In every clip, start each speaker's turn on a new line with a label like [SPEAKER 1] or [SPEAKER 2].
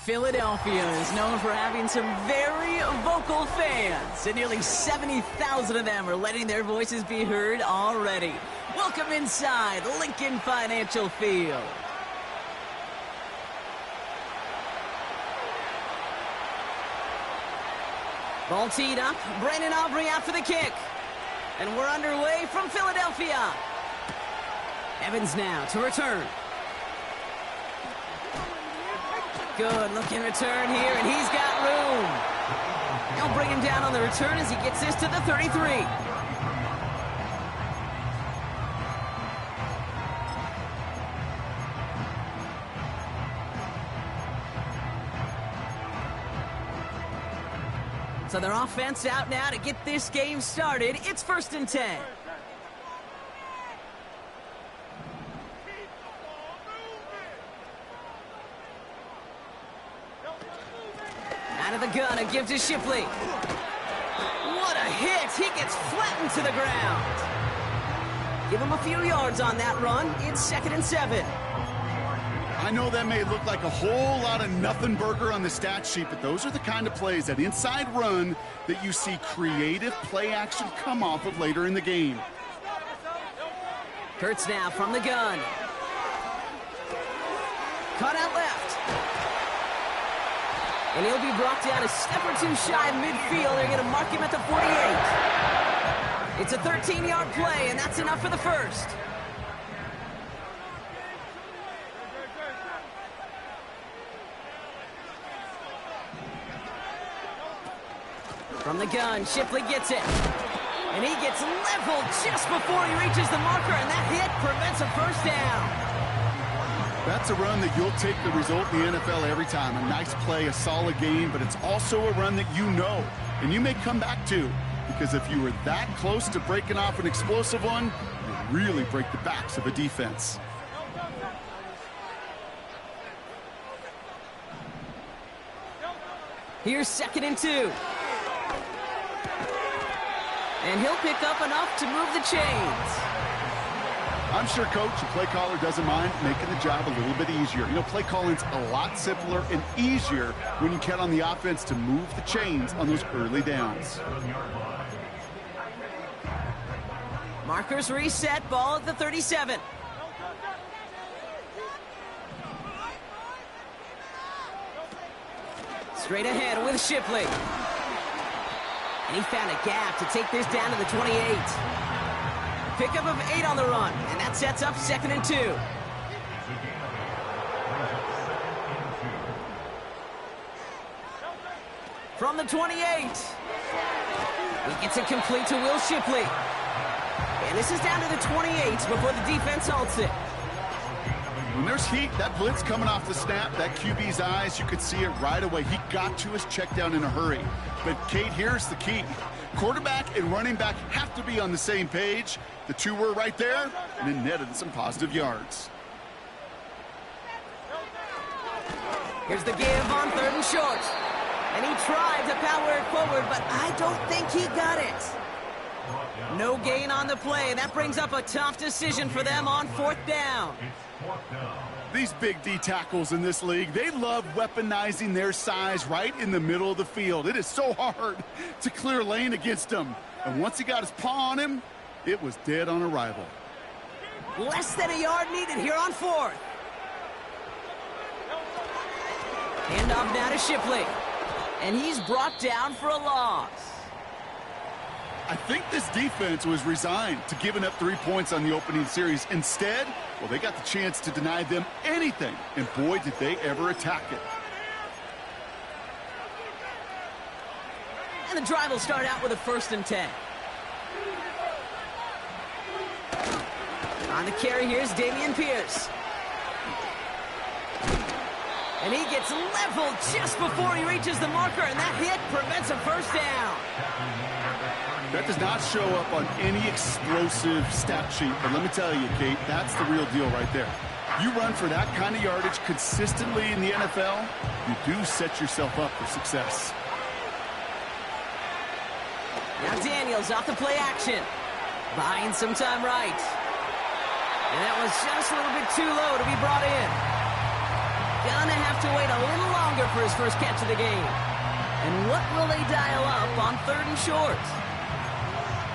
[SPEAKER 1] Philadelphia is known for having some very vocal fans, and nearly 70,000 of them are letting their voices be heard already. Welcome inside Lincoln Financial Field. Ball teed up, Brandon Aubrey out for the kick. And we're underway from Philadelphia. Evans now to return. Good looking return here, and he's got room. They'll bring him down on the return as he gets this to the 33. So their offense out now to get this game started. It's 1st and 10. Out of the gun and gives to Shipley. What a hit! He gets flattened to the ground. Give him a few yards on that run. It's 2nd and 7.
[SPEAKER 2] I know that may look like a whole lot of nothing burger on the stat sheet, but those are the kind of plays, that inside run, that you see creative play action come off of later in the game.
[SPEAKER 1] Kurtz now from the gun. Cut out left. And he'll be brought down a step or two shy of midfield. They're going to mark him at the 48. It's a 13-yard play, and that's enough for the first. From the gun, Shipley gets it. And he gets leveled just before he reaches the marker, and that hit prevents a first down.
[SPEAKER 2] That's a run that you'll take the result in the NFL every time. A nice play, a solid game, but it's also a run that you know, and you may come back to, because if you were that close to breaking off an explosive one, you really break the backs of a defense.
[SPEAKER 1] Here's 2nd and 2. And he'll pick up enough to move the chains.
[SPEAKER 2] I'm sure coach and play caller doesn't mind making the job a little bit easier. You know, play calling's a lot simpler and easier when you count on the offense to move the chains on those early downs.
[SPEAKER 1] Markers reset, ball at the 37. Straight ahead with Shipley. And he found a gap to take this down to the 28. Pickup of 8 on the run, and that sets up 2nd and 2. From the 28. He gets it complete to Will Shipley. And this is down to the 28 before the defense halts it.
[SPEAKER 2] When there's heat, that blitz coming off the snap, that QB's eyes, you could see it right away. He got to his check down in a hurry. But, Kate, here's the key. Quarterback and running back have to be on the same page. The two were right there, and it netted some positive yards.
[SPEAKER 1] Here's the give on 3rd and short. And he tried to power it forward, but I don't think he got it. No gain on the play. That brings up a tough decision for them on 4th down.
[SPEAKER 2] These big D tackles in this league, they love weaponizing their size right in the middle of the field. It is so hard to clear lane against them. And once he got his paw on him, it was dead on arrival.
[SPEAKER 1] Less than a yard needed here on 4th. Hand off now to Shipley. And he's brought down for a loss.
[SPEAKER 2] I think this defense was resigned to giving up 3 points on the opening series. Instead, well, they got the chance to deny them anything, and boy, did they ever attack it.
[SPEAKER 1] And the drive will start out with a 1st and 10. On the carry, here's Dameon Pierce. And he gets leveled just before he reaches the marker, and that hit prevents a first down.
[SPEAKER 2] That does not show up on any explosive stat sheet, but let me tell you, Kate, that's the real deal right there. You run for that kind of yardage consistently in the NFL, you do set yourself up for success.
[SPEAKER 1] Now Daniels off the play action. Buying some time right. And that was just a little bit too low to be brought in. gonna have to wait a little longer for his first catch of the game. And what will they dial up on 3rd and short?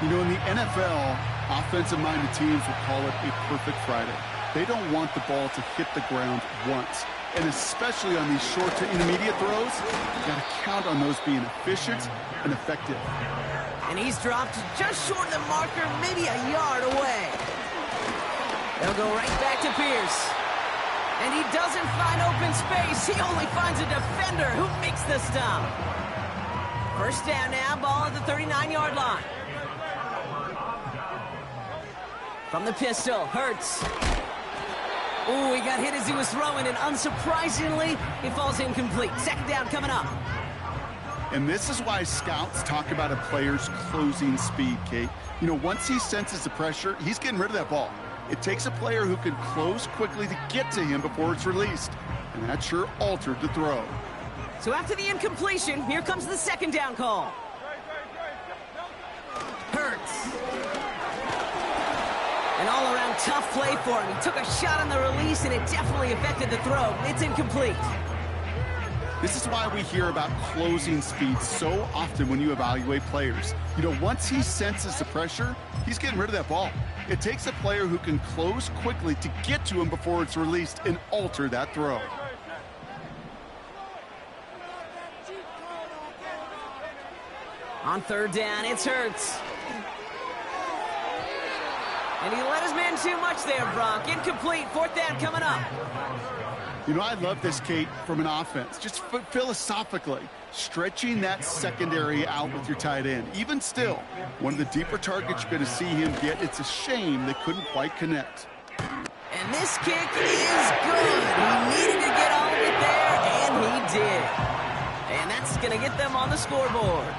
[SPEAKER 2] You know, in the NFL, offensive-minded teams will call it a perfect Friday. They don't want the ball to hit the ground once. And especially on these short to intermediate throws, you got to count on those being efficient and effective.
[SPEAKER 1] And he's dropped just short of the marker, maybe a yard away. They'll go right back to Pierce. And he doesn't find open space. He only finds a defender who makes the stop. First down now, ball at the 39-yard line. From the pistol, Hurts. Ooh, he got hit as he was throwing, and unsurprisingly, he falls incomplete. Second down coming up.
[SPEAKER 2] And this is why scouts talk about a player's closing speed, Kate. You know, once he senses the pressure, he's getting rid of that ball. It takes a player who can close quickly to get to him before it's released. And that sure altered the throw.
[SPEAKER 1] So after the incompletion, here comes the second down call. Hurts. An all-around tough play for him. He took a shot on the release, and it definitely affected the throw. It's incomplete.
[SPEAKER 2] This is why we hear about closing speed so often when you evaluate players. You know, once he senses the pressure, he's getting rid of that ball. It takes a player who can close quickly to get to him before it's released and alter that throw.
[SPEAKER 1] On 3rd down, it's Hurts. And he let his man too much there, Brock. Incomplete. 4th down coming up.
[SPEAKER 2] You know, I love this, Kate, from an offense. Just philosophically, stretching that secondary out with your tight end. Even still, one of the deeper targets you're going to see him get. It's a shame they couldn't quite connect.
[SPEAKER 1] And this kick is good. He needed to get all of it there, and he did. And that's going to get them on the scoreboard.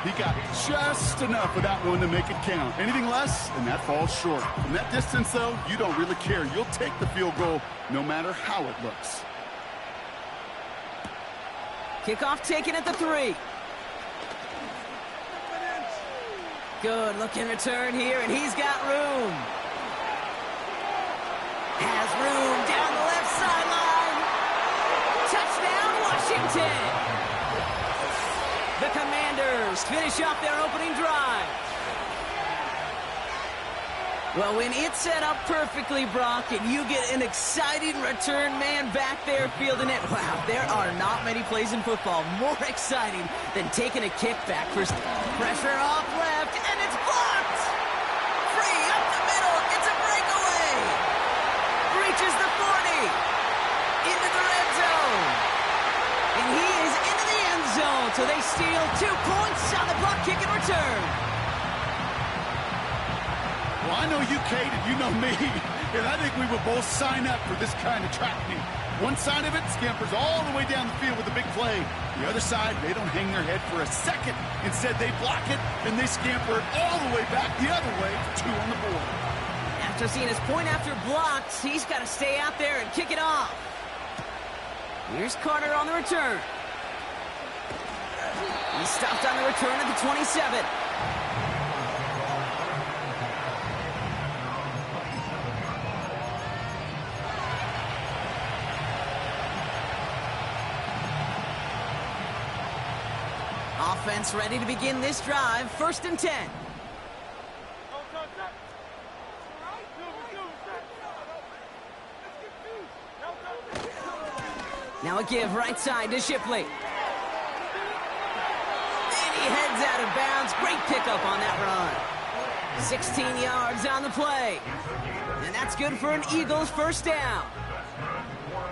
[SPEAKER 2] He got just enough of that one to make it count. Anything less, and that falls short. From that distance, though, you don't really care. You'll take the field goal no matter how it looks.
[SPEAKER 1] Kickoff taken at the 3. Good looking return here, and he's got room. Has room down the left sideline. Touchdown, Washington. The Commanders finish off their opening drive. Well, when it's set up perfectly, Brock, and you get an exciting return man back there fielding it, wow, there are not many plays in football more exciting than taking a kickback. First pressure off left, and it's blocked. Free up the middle. It's a breakaway. Reaches the 40. Into the red zone. And he is into the end zone, so they steal 2 points on the block kick and return.
[SPEAKER 2] Well, I know you, Kate, and you know me, and I think we will both sign up for this kind of track meet. One side of it scampers all the way down the field with a big play. The other side, they don't hang their head for a second. Instead, they block it, and they scamper it all the way back the other way for 2 on the board.
[SPEAKER 1] After seeing his point after blocks, he's got to stay out there and kick it off. Here's Carter on the return. He stopped on the return at the 27. Offense ready to begin this drive. 1st and 10. Now a give right side to Shipley. And he heads out of bounds. Great pickup on that run. 16 yards on the play. And that's good for an Eagles first down.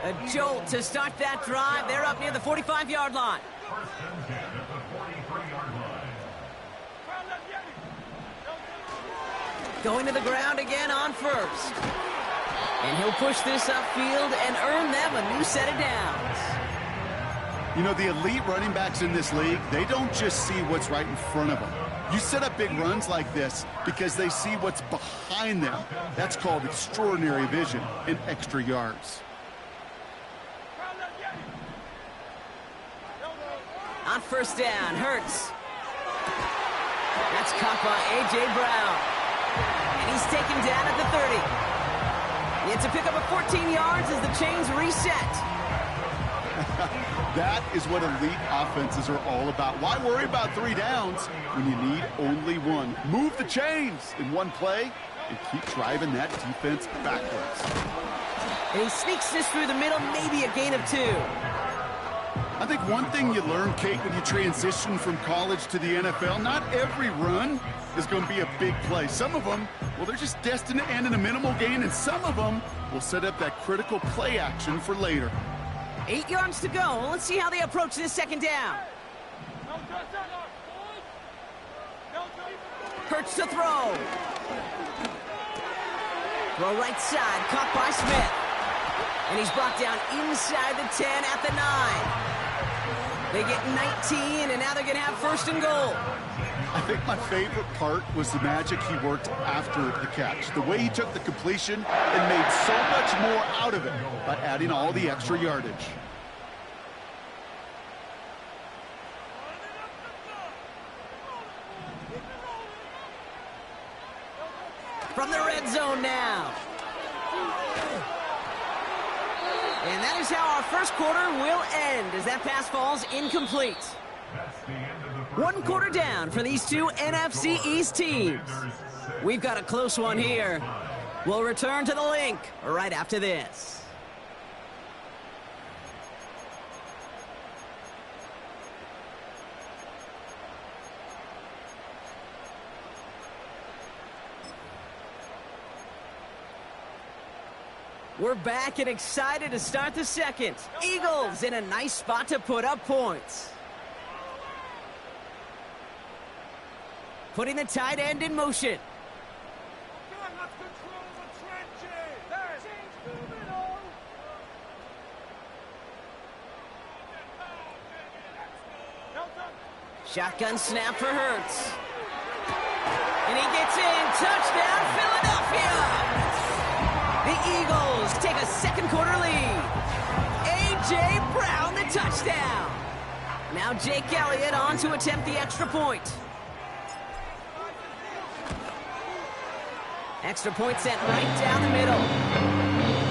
[SPEAKER 1] A jolt to start that drive. They're up near the 45-yard line. Going to the ground again on 1st. And he'll push this upfield and earn them a new set of downs.
[SPEAKER 2] You know, the elite running backs in this league, they don't just see what's right in front of them. You set up big runs like this because they see what's behind them. That's called extraordinary vision and extra yards.
[SPEAKER 1] On 1st down, Hurts. That's caught by A.J. Brown. And he's taken down at the 30. It's a pickup of 14 yards as the chains reset.
[SPEAKER 2] That is what elite offenses are all about. Why worry about 3 downs when you need only 1? Move the chains in one play and keep driving that defense backwards.
[SPEAKER 1] And he sneaks this through the middle, maybe a gain of 2.
[SPEAKER 2] I think one thing you learn, Kate, when you transition from college to the NFL, not every run is going to be a big play. Some of them, well, they're just destined to end in a minimal gain, and some of them will set up that critical play action for later.
[SPEAKER 1] 8 yards to go. Let's see how they approach this second down. Hurts to throw. Throw right side, caught by Smith. And he's brought down inside the 10 at the 9. They get 19, and now they're going to have first and goal.
[SPEAKER 2] I think my favorite part was the magic he worked after the catch. The way he took the completion and made so much more out of it by adding all the extra yardage.
[SPEAKER 1] From the red zone now. And that is how our first quarter will end as that pass falls incomplete. 1 quarter down for these two NFC East teams. We've got a close one here. We'll return to the link right after this. We're back and excited to start the second. Eagles in a nice spot to put up points. Putting the tight end in motion. Shotgun snap for Hurts. And he gets in. Touchdown, Philadelphia! The Eagles take a second quarter lead. A.J. Brown, the touchdown. Now Jake Elliott on to attempt the extra point. Extra point sent right down the middle.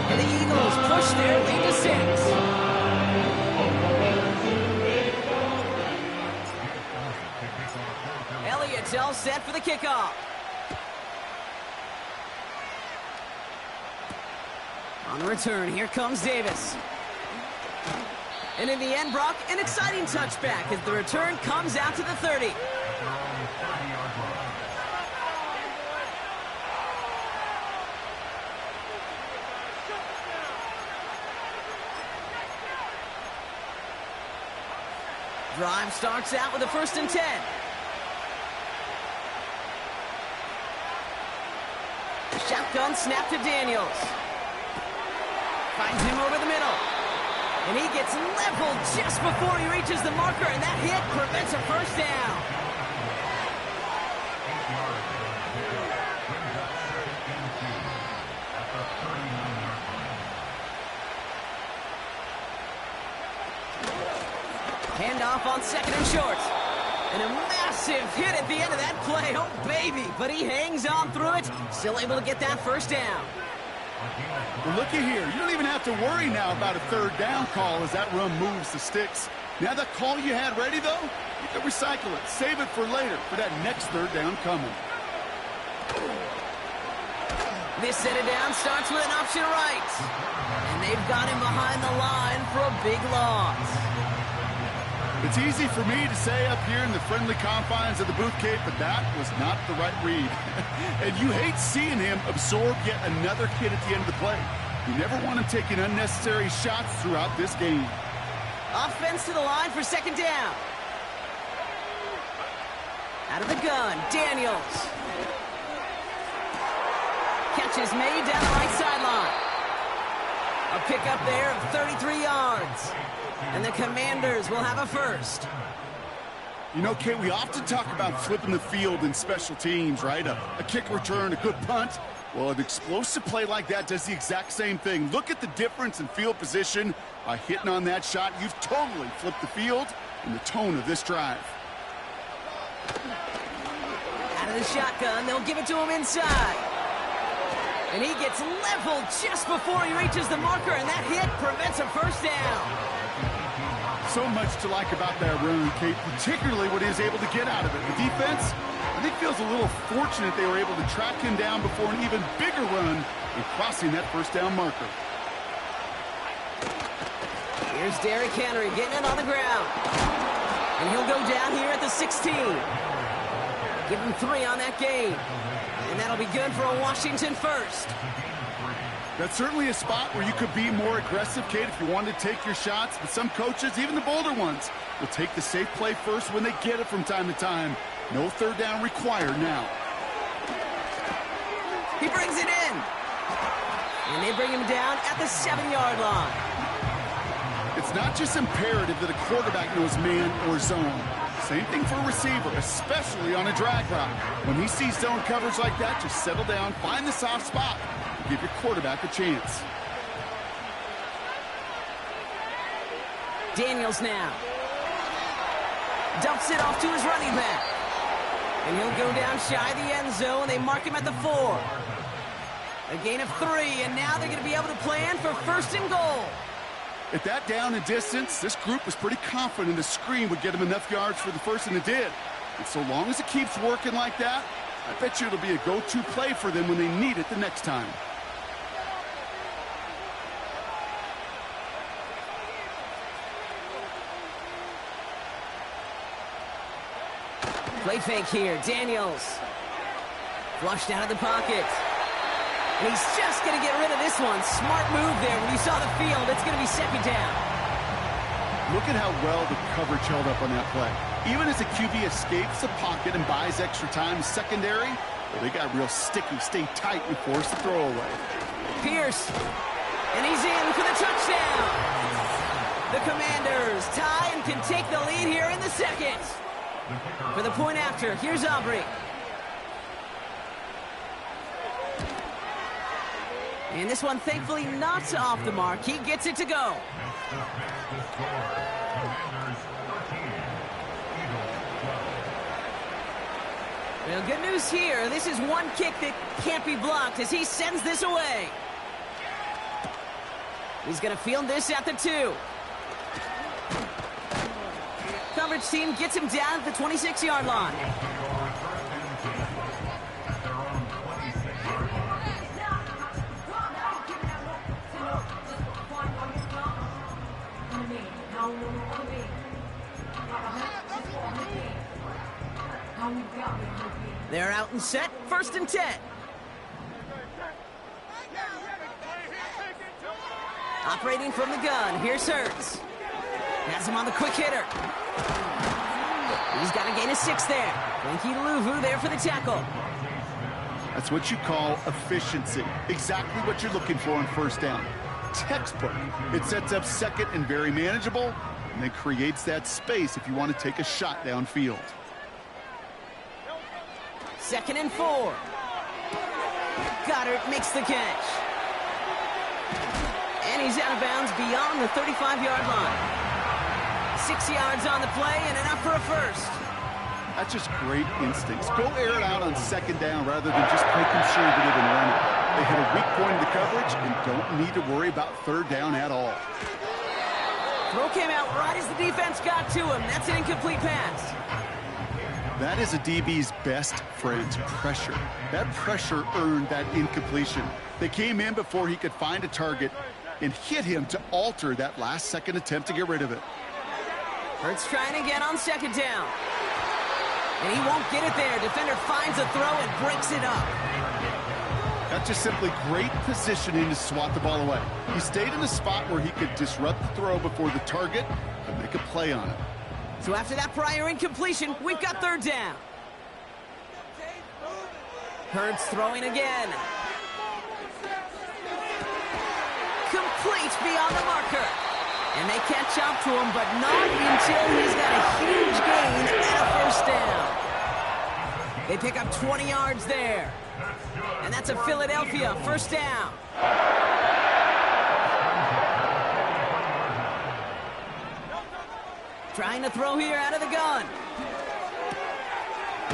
[SPEAKER 1] And the Eagles push their lead to 6. Elliott's all set for the kickoff. On the return, here comes Davis. And in the end, Brock, an exciting touchback as the return comes out to the 30. Drive starts out with a 1st and 10. Shotgun snap to Daniels. Finds him over the middle. And he gets leveled just before he reaches the marker, and that hit prevents a first down. Handoff on 2nd and short. And a massive hit at the end of that play. Oh, baby. But he hangs on through it. Still able to get that first down.
[SPEAKER 2] Well, looky here. You don't even have to worry now about a 3rd down call as that run moves the sticks. Now that call you had ready, though, you can recycle it. Save it for later for that next 3rd down coming.
[SPEAKER 1] This set it down starts with an option right. And they've got him behind the line for a big loss.
[SPEAKER 2] It's easy for me to say up here in the friendly confines of the booth, Kate, but that was not the right read. And you hate seeing him absorb yet another hit at the end of the play. You never want him taking unnecessary shots throughout this game.
[SPEAKER 1] Offense to the line for 2nd down. Out of the gun, Daniels. Catch is made down the right sideline. A pickup there of 33 yards. And the Commanders will have a first.
[SPEAKER 2] You know, Kate, we often talk about flipping the field in special teams, right? A kick return, a good punt. Well, an explosive play like that does the exact same thing. Look at the difference in field position. By hitting on that shot, you've totally flipped the field and the tone of this drive.
[SPEAKER 1] Out of the shotgun, they'll give it to him inside. And he gets leveled just before he reaches the marker, and that hit prevents a first down.
[SPEAKER 2] so much to like about that run, Kate, particularly what he was able to get out of it. The defense, I think, feels a little fortunate they were able to track him down before an even bigger run and crossing that first down marker.
[SPEAKER 1] Here's Derrick Henry getting it on the ground. And he'll go down here at the 16. Give him 3 on that game. And that'll be good for a Washington first.
[SPEAKER 2] That's certainly a spot where you could be more aggressive, Kate, if you wanted to take your shots. But some coaches, even the bolder ones, will take the safe play first when they get it from time to time. No third down required now.
[SPEAKER 1] He brings it in. And they bring him down at the 7-yard line.
[SPEAKER 2] It's not just imperative that a quarterback knows man or zone. Same thing for a receiver, especially on a drag route. When he sees zone coverage like that, just settle down, find the soft spot, and give your quarterback a chance.
[SPEAKER 1] Daniels now. Dumps it off to his running back. And he'll go down shy of the end zone. They mark him at the 4. A gain of 3, and now they're going to be able to plan for 1st and goal.
[SPEAKER 2] At that down and distance, this group was pretty confident the screen would get them enough yards for the first, and it did. And so long as it keeps working like that, I bet you it'll be a go-to play for them when they need it the next time.
[SPEAKER 1] Play fake here. Daniels. Flushed out of the pocket. And he's just going to get rid of this one. Smart move there. When you saw the field, it's going to be 2nd down.
[SPEAKER 2] Look at how well the coverage held up on that play. Even as the QB escapes the pocket and buys extra time secondary, well, they got real sticky, stay tight, and force the throwaway.
[SPEAKER 1] Pierce. And he's in for the touchdown. The Commanders tie and can take the lead here in the 2nd. For the point after, here's Aubrey. And this one, thankfully, not off the mark. He gets it to go. Well, good news here. This is one kick that can't be blocked as he sends this away. He's going to field this at the 2. Coverage team gets him down at the 26-yard line. They're out and set, 1st and 10. Operating from the gun, here's Hurts. Has him on the quick hitter. He's got a gain of 6 there. Frankie Louvu there for the tackle.
[SPEAKER 2] That's what you call efficiency. Exactly what you're looking for on 1st down. Textbook. It sets up 2nd and very manageable, and then creates that space if you want to take a shot downfield.
[SPEAKER 1] 2nd and 4. Goddard makes the catch. And he's out of bounds beyond the 35-yard line. 6 yards on the play and enough for a 1st.
[SPEAKER 2] That's just great instincts. Go air it out on 2nd down rather than just play conservative and run it. They hit a weak point in the coverage and don't need to worry about 3rd down at all.
[SPEAKER 1] Throw came out right as the defense got to him. That's an incomplete pass.
[SPEAKER 2] That is a DB's best friend, pressure. That pressure earned that incompletion. They came in before he could find a target and hit him to alter that last-second attempt to get rid of it.
[SPEAKER 1] Hurts trying again on 2nd down. And he won't get it there. Defender finds a throw and breaks it up.
[SPEAKER 2] That's just simply great positioning to swat the ball away. He stayed in a spot where he could disrupt the throw before the target and make a play on it.
[SPEAKER 1] So after that prior incompletion, we've got 3rd down. Hurts throwing again. Complete beyond the marker. And they catch up to him, but not until he's got a huge gain and a 1st down. They pick up 20 yards there. And that's a Philadelphia 1st down. Trying to throw here out of the gun.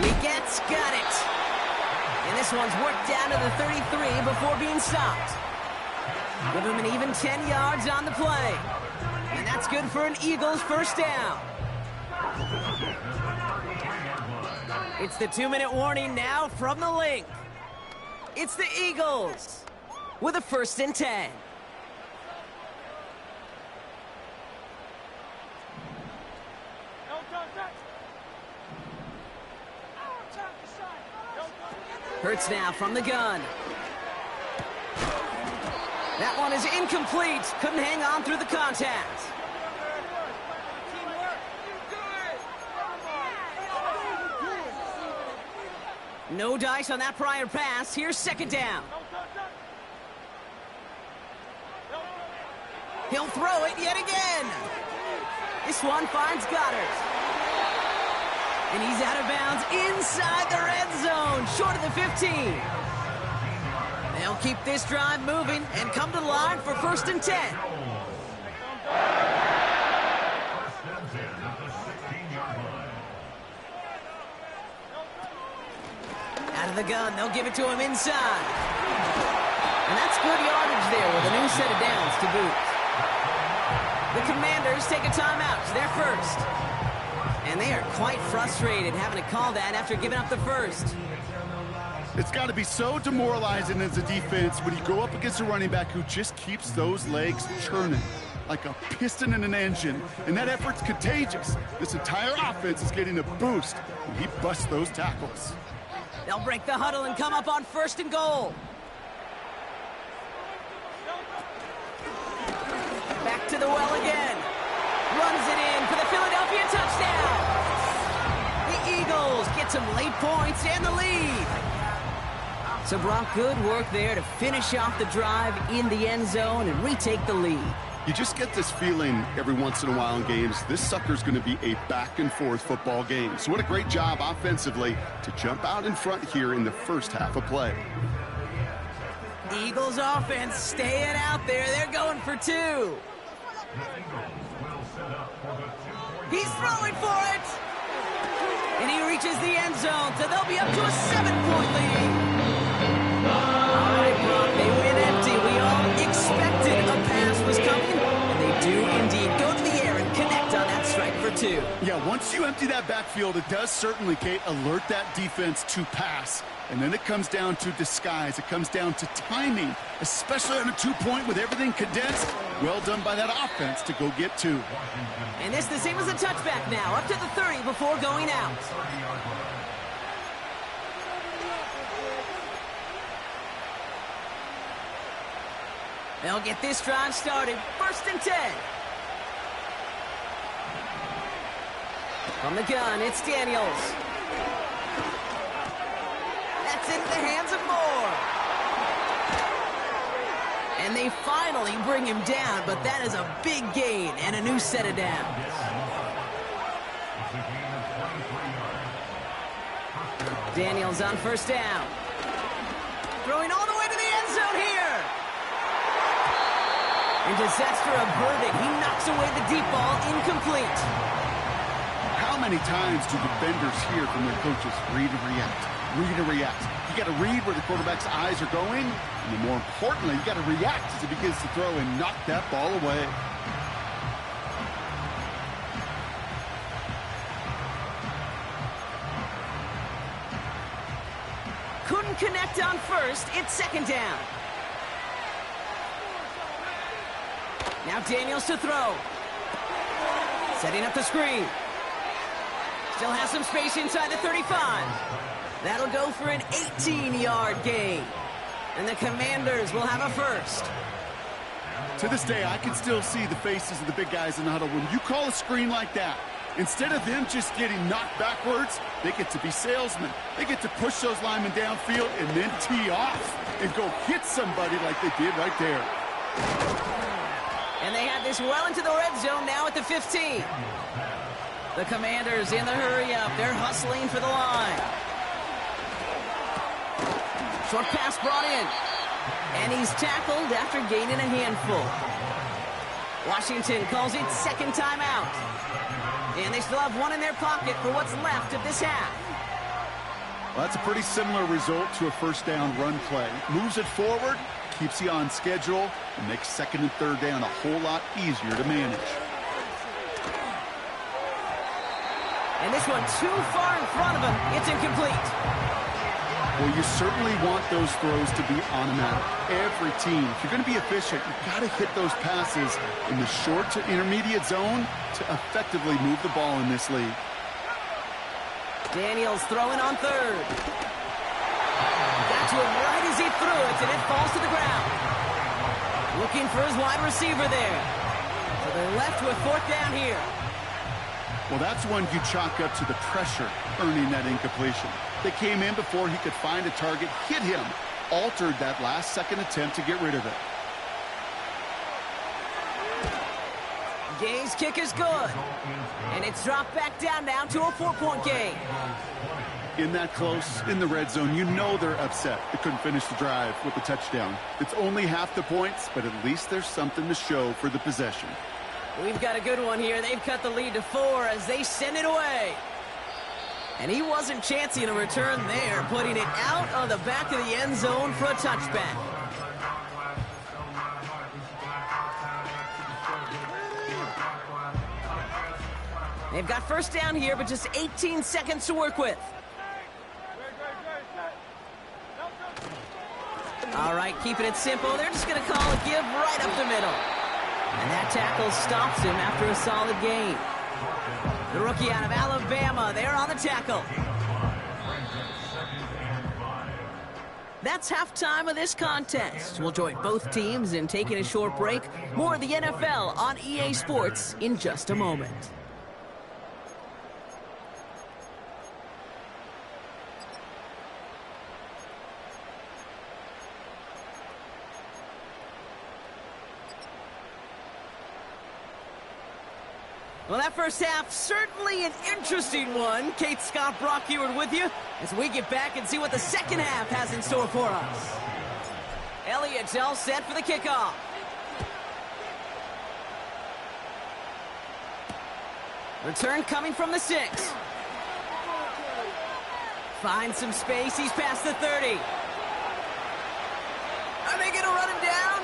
[SPEAKER 1] He got it. And this one's worked down to the 33 before being stopped. Give him an even 10 yards on the play. And that's That's good for an Eagles first down. It's the 2-minute warning now from the link. It's the Eagles with a 1st and 10. Hurts now from the gun. That one is incomplete. Couldn't hang on through the contact. No dice on that prior pass. Here's 2nd down. He'll throw it yet again. This one finds Goddard. And he's out of bounds inside the red zone, short of the 15. They'll keep this drive moving and come to the line for 1st and 10. Out of the gun, they'll give it to him inside. And that's good yardage there with a new set of downs to boot. The Commanders take a timeout. They're first. And they are quite frustrated having to call that after giving up the first.
[SPEAKER 2] It's got to be so demoralizing as a defense when you go up against a running back who just keeps those legs churning like a piston in an engine. And that effort's contagious. This entire offense is getting a boost when he busts those tackles.
[SPEAKER 1] They'll break the huddle and come up on 1st and goal. Back to the well again. Runs it in for the Philadelphia touchdown. The Eagles get some late points and the lead. So Brock, good work there to finish off the drive in the end zone and retake the lead.
[SPEAKER 2] You just get this feeling every once in a while in games, this sucker's going to be a back-and-forth football game. So what a great job offensively to jump out in front here in the first half of play.
[SPEAKER 1] Eagles offense staying out there. They're going for 2. He's throwing for it. And he reaches the end zone, so they'll be up to a 7-point lead. All right, Brock, they win empty. We all expected a pass was coming, and they do indeed go to the air and connect on that strike for 2.
[SPEAKER 2] Yeah, once you empty that backfield, it does certainly, Kate, alert that defense to pass. And then it comes down to disguise. It comes down to timing, especially on a 2-point with everything condensed. Well done by that offense to go get 2.
[SPEAKER 1] And this the same as a touchback now, up to the 30 before going out. They'll get this drive started. 1st and 10. From the gun, it's Daniels. That's into the hands of Moore. And they finally bring him down, but that is a big gain and a new set of downs. Daniels on 1st down. Throwing all the way to the end zone here. And disaster averted. He knocks away the deep ball, incomplete.
[SPEAKER 2] How many times do defenders hear from their coaches, read and react, read and react? You got to read where the quarterback's eyes are going, and then more importantly, you got to react as he begins to throw and knock that ball away.
[SPEAKER 1] Couldn't connect on 1st. It's 2nd down. Now Daniels to throw. Setting up the screen. Still has some space inside the 35. That'll go for an 18-yard gain. And the Commanders will have a 1st.
[SPEAKER 2] To this day, I can still see the faces of the big guys in the huddle. When you call a screen like that, instead of them just getting knocked backwards, they get to be salesmen. They get to push those linemen downfield and then tee off and go hit somebody like they did right there.
[SPEAKER 1] And they have this well into the red zone now at the 15. The Commanders in the hurry-up. They're hustling for the line. Short pass brought in. And he's tackled after gaining a handful. Washington calls it 2nd timeout. And they still have 1 in their pocket for what's left of this half.
[SPEAKER 2] Well, that's a pretty similar result to a 1st down run play. Moves it forward, keeps you on schedule, and makes 2nd and 3rd down a whole lot easier to manage.
[SPEAKER 1] And this one too far in front of him. It's incomplete.
[SPEAKER 2] Well, you certainly want those throws to be automatic. Every team, if you're going to be efficient, you've got to hit those passes in the short to intermediate zone to effectively move the ball in this league.
[SPEAKER 1] Daniels throwing on third. Got to him right as he threw it, and it falls to the ground. Looking for his wide receiver there. So they're left with fourth down here.
[SPEAKER 2] Well, that's one you chalk up to the pressure earning that incompletion. They came in before he could find a target, hit him, altered that last-second attempt to get rid of it.
[SPEAKER 1] Gay's kick is good. And it's dropped back down now to a 4-point game.
[SPEAKER 2] In that close, in the red zone, you know they're upset. They couldn't finish the drive with the touchdown. It's only half the points, but at least there's something to show for the possession.
[SPEAKER 1] We've got a good one here. They've cut the lead to 4 as they send it away. And he wasn't chancing a return there, putting it out on the back of the end zone for a touchback. They've got first down here, but just 18 seconds to work with. All right, keeping it simple. They're just going to call a give right up the middle. And that tackle stops him after a solid gain. The rookie out of Alabama, they're on the tackle. That's halftime of this contest. We'll join both teams in taking a short break. More of the NFL on EA Sports in just a moment. Well, that first half, certainly an interesting one. Kate Scott, Brock Ewart with you as we get back and see what the second half has in store for us. Elliott's all set for the kickoff. Return coming from the 6. Finds some space. He's past the 30. Are they going to run him down?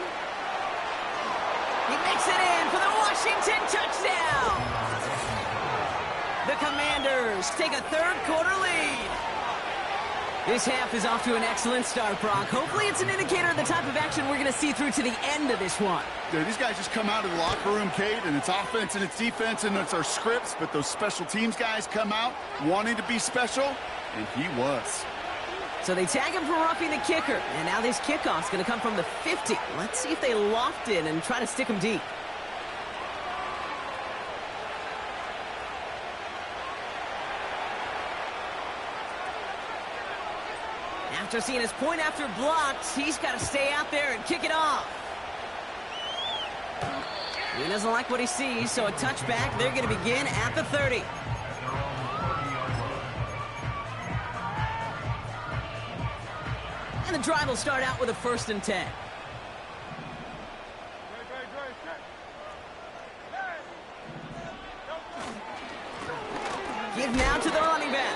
[SPEAKER 1] He makes it in for the Washington touchdown. The Commanders take a third-quarter lead. This half is off to an excellent start, Brock. Hopefully it's an indicator of the type of action we're going to see through to the end of this one.
[SPEAKER 2] Yeah, these guys just come out of the locker room, Kate, and it's offense and it's defense and it's our scripts, but those special teams guys come out wanting to be special, and he was.
[SPEAKER 1] So they tag him for roughing the kicker, and now this kickoff's going to come from the 50. Let's see if they loft it and try to stick him deep. After seeing his point after blocked, he's got to stay out there and kick it off. He doesn't like what he sees, so a touchback. They're going to begin at the 30. And the drive will start out with a 1st and 10. Give now to the running back.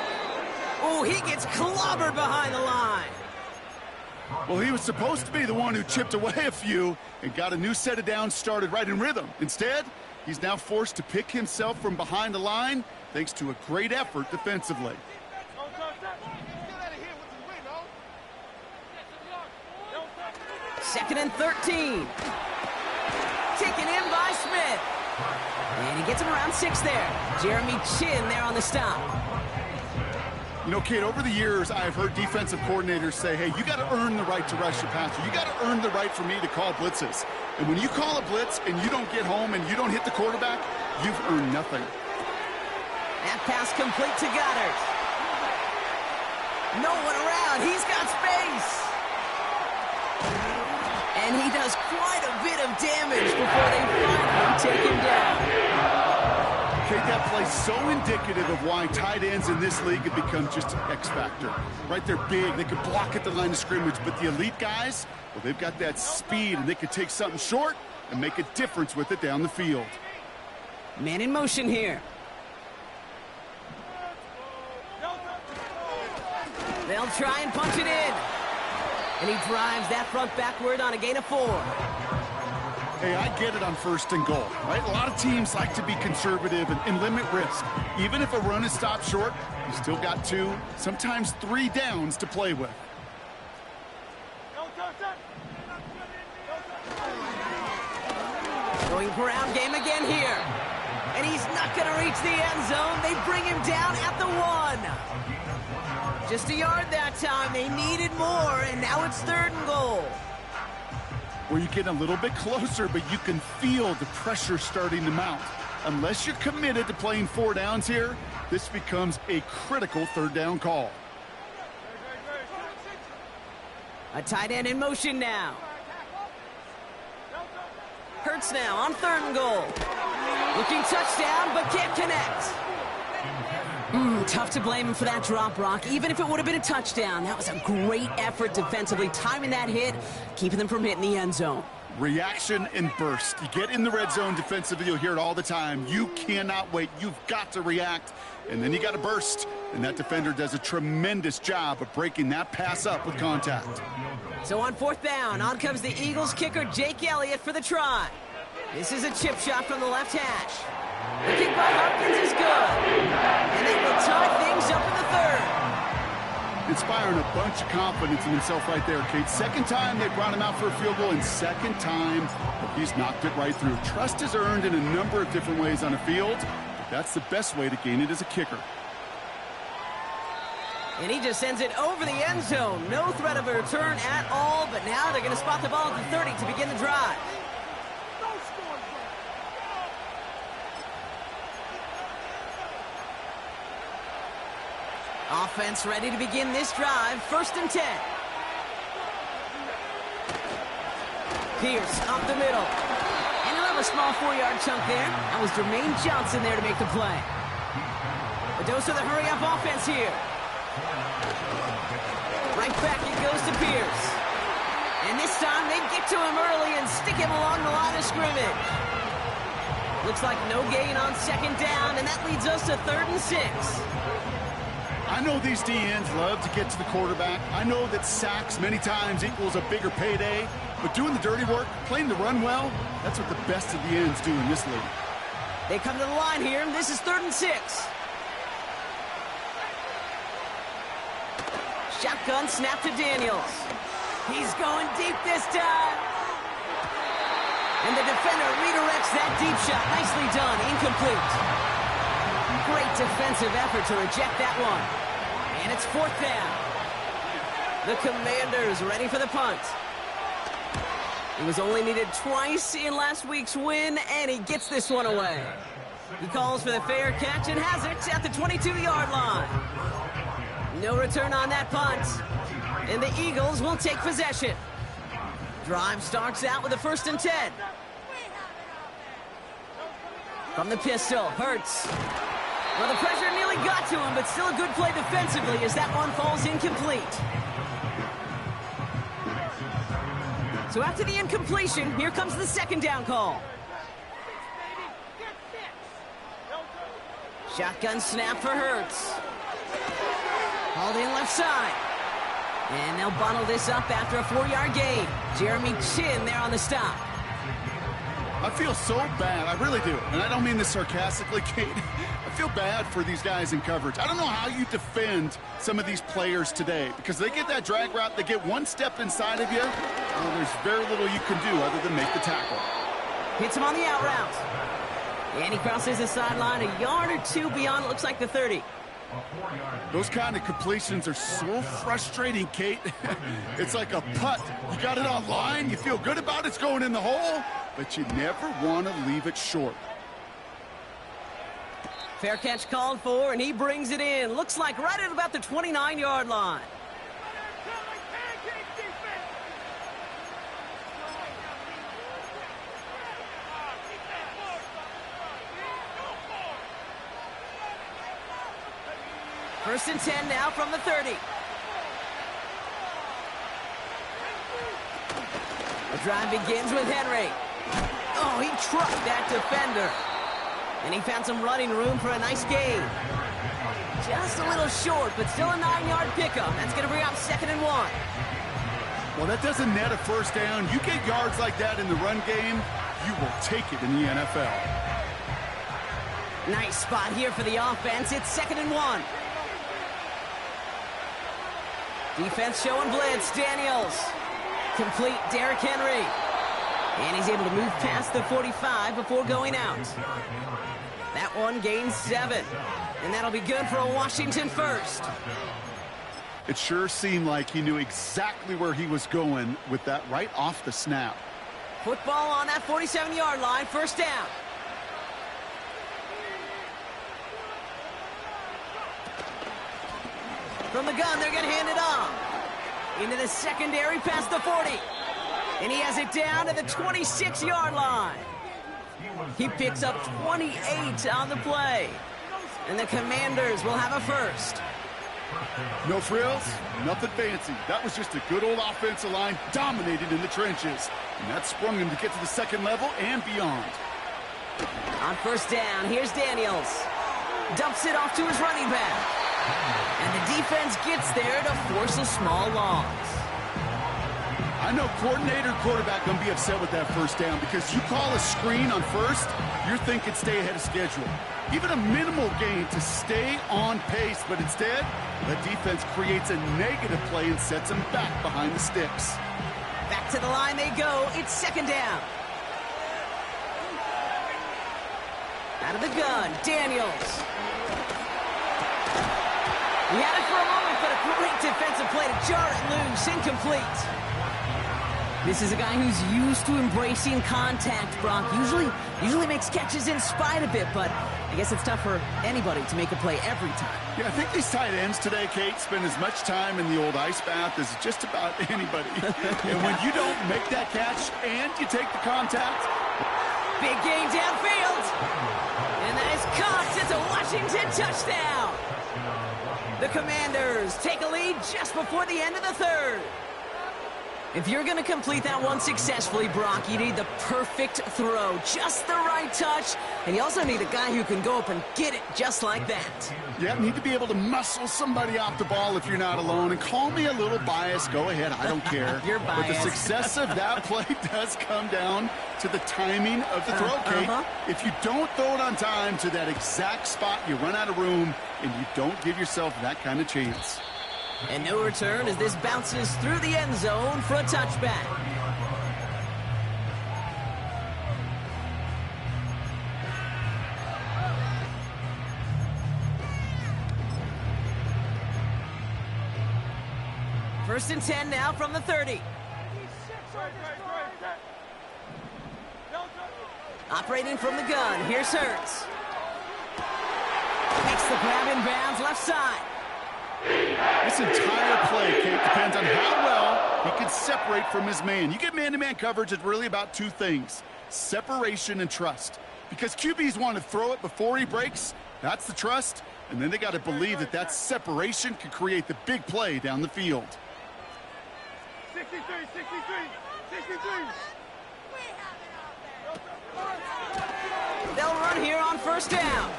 [SPEAKER 1] Oh, he gets clobbered behind the line.
[SPEAKER 2] Well, he was supposed to be the one who chipped away a few and got a new set of downs started right in rhythm. Instead, he's now forced to pick himself from behind the line thanks to a great effort defensively.
[SPEAKER 1] 2nd and 13. Taken in by Smith. And he gets him around 6 there. Jeremy Chin there on the stop.
[SPEAKER 2] You know, Kate, over the years, I've heard defensive coordinators say, hey, you got to earn the right to rush the passer. You got to earn the right for me to call blitzes. And when you call a blitz and you don't get home and you don't hit the quarterback, you've earned nothing.
[SPEAKER 1] That pass complete to Goddard. No one around. He's got space. And he does quite a bit of damage before they finally take him down.
[SPEAKER 2] Kate, that play's so indicative of why tight ends in this league have become just an X factor. Right, they're big, they can block at the line of scrimmage, but the elite guys, well, they've got that speed, and they can take something short and make a difference with it down the field.
[SPEAKER 1] Man in motion here. They'll try and punch it in. And he drives that front backward on a gain of 4.
[SPEAKER 2] Hey, I get it on 1st and goal, right? A lot of teams like to be conservative and limit risk. Even if a run is stopped short, you still got 2, sometimes 3 downs to play with.
[SPEAKER 1] Going ground game again here. And he's not going to reach the end zone. They bring him down at the 1. Just a yard that time. They needed more, and now it's 3rd and goal.
[SPEAKER 2] Where you get a little bit closer, but you can feel the pressure starting to mount. Unless you're committed to playing 4 downs here, this becomes a critical 3rd down call.
[SPEAKER 1] A tight end in motion now. Hurts now on 3rd and goal. Looking touchdown, but can't connect. Tough to blame him for that drop, Brock. Even if it would have been a touchdown, that was a great effort defensively, timing that hit, keeping them from hitting the end zone.
[SPEAKER 2] Reaction and burst. You get in the red zone defensively, you'll hear it all the time. You cannot wait. You've got to react, and then you got to burst. And that defender does a tremendous job of breaking that pass up with contact.
[SPEAKER 1] So on 4th down, on comes the Eagles kicker, Jake Elliott, for the try. This is a chip shot from the left hash. The kick by Hopkins is good. And they will tie things up in the 3rd.
[SPEAKER 2] Inspiring a bunch of confidence in himself right there, Kate. 2nd time they brought him out for a field goal, and 2nd time he's knocked it right through. Trust is earned in a number of different ways on a field, but that's the best way to gain it as a kicker.
[SPEAKER 1] And he just sends it over the end zone. No threat of a return at all, but now they're going to spot the ball at the 30 to begin the drive. Offense ready to begin this drive. 1st and 10. Pierce up the middle. And he'll have a small 4-yard chunk there. That was Jermaine Johnson there to make the play. A dose of the hurry-up offense here. Right back it goes to Pierce. And this time they get to him early and stick him along the line of scrimmage. Looks like no gain on 2nd down, and that leads us to 3rd and 6.
[SPEAKER 2] I know these DNs love to get to the quarterback. I know that sacks many times equals a bigger payday, but doing the dirty work, playing the run well, that's what the best of the ends do in this league.
[SPEAKER 1] They come to the line here, and this is 3rd and 6. Shotgun snap to Daniels. He's going deep this time. And the defender redirects that deep shot. Nicely done, incomplete. Great defensive effort to reject that one. And it's 4th down. The Commanders ready for the punt. He was only needed twice in last week's win, and he gets this one away. He calls for the fair catch and has it at the 22-yard line. No return on that punt. And the Eagles will take possession. Drive starts out with a 1st and 10. From the pistol, Hurts. Well, the pressure nearly got to him, but still a good play defensively as that one falls incomplete. So after the incompletion, here comes the 2nd down call. Shotgun snap for Hurts. Hauled in left side. And they'll bottle this up after a 4-yard gain. Jeremy Chin there on the stop.
[SPEAKER 2] I feel so bad. I really do. And I don't mean this sarcastically, Kate. I feel bad for these guys in coverage. I don't know how you defend some of these players today because they get that drag route, they get one step inside of you, well, there's very little you can do other than make the tackle.
[SPEAKER 1] Hits him on the out route. And he crosses the sideline a yard or 2 beyond, it looks like the 30.
[SPEAKER 2] Those kind of completions are so frustrating, Kate. It's like a putt. You got it on line, you feel good about it's going in the hole, but you never want to leave it short.
[SPEAKER 1] Fair catch called for, and he brings it in. Looks like right at about the 29-yard line. First and 10 now from the 30. The drive begins with Henry. Oh, he trucked that defender. And he found some running room for a nice gain. Just a little short, but still a 9-yard pickup. That's going to bring up 2nd and 1.
[SPEAKER 2] Well, that doesn't net a first down. You get yards like that in the run game, you will take it in the NFL.
[SPEAKER 1] Nice spot here for the offense. It's 2nd and 1. Defense showing blitz. Daniels. Complete. Derrick Henry. And he's able to move past the 45 before going out. That one gains 7. And that'll be good for a Washington first.
[SPEAKER 2] It sure seemed like he knew exactly where he was going with that right off the snap.
[SPEAKER 1] Football on that 47-yard line. First down. From the gun, they're going to hand it off. Into the secondary past the 40. And he has it down to the 26-yard line. He picks up 28 on the play. And the Commanders will have a first.
[SPEAKER 2] No frills, nothing fancy. That was just a good old offensive line dominated in the trenches. And that sprung him to get to the second level and beyond.
[SPEAKER 1] On first down, here's Daniels. Dumps it off to his running back. And the defense gets there to force a small loss.
[SPEAKER 2] I know coordinator quarterback going to be upset with that first down because you call a screen on first, you're thinking stay ahead of schedule. Even a minimal gain to stay on pace, but instead, the defense creates a negative play and sets them back behind the sticks.
[SPEAKER 1] Back to the line they go. It's 2nd down. Out of the gun, Daniels. He had it for a moment, but a great defensive play to jar it loose. Incomplete. This is a guy who's used to embracing contact, Brock. Usually makes catches in spite of it, but I guess it's tough for anybody to make a play every time.
[SPEAKER 2] Yeah, I think these tight ends today, Kate, spend as much time in the old ice bath as just about anybody. And when you don't make that catch and you take the contact.
[SPEAKER 1] Big gain downfield. And that is caught. It's a Washington touchdown. The Commanders take a lead just before the end of the 3rd. If you're going to complete that one successfully, Brock, you need the perfect throw, just the right touch, and you also need a guy who can go up and get it just like that.
[SPEAKER 2] Yeah, need to be able to muscle somebody off the ball if you're not alone. And call me a little biased. Go ahead. I don't care.
[SPEAKER 1] You're biased.
[SPEAKER 2] But the success of that play does come down to the timing of the throw, Kate. If you don't throw it on time to that exact spot, you run out of room, and you don't give yourself that kind of chance.
[SPEAKER 1] And no return as this bounces through the end zone for a touchback. First and 10 now from the 30. Operating from the gun, here's Hurts. Makes the grab in bounds left side.
[SPEAKER 2] This entire play, Kate, depends on how well he can separate from his man. You get man-to-man coverage, it's really about two things, separation and trust. Because QBs want to throw it before he breaks, that's the trust, and then they got to believe that that separation can create the big play down the field.
[SPEAKER 3] 63.
[SPEAKER 1] They'll run here on first down.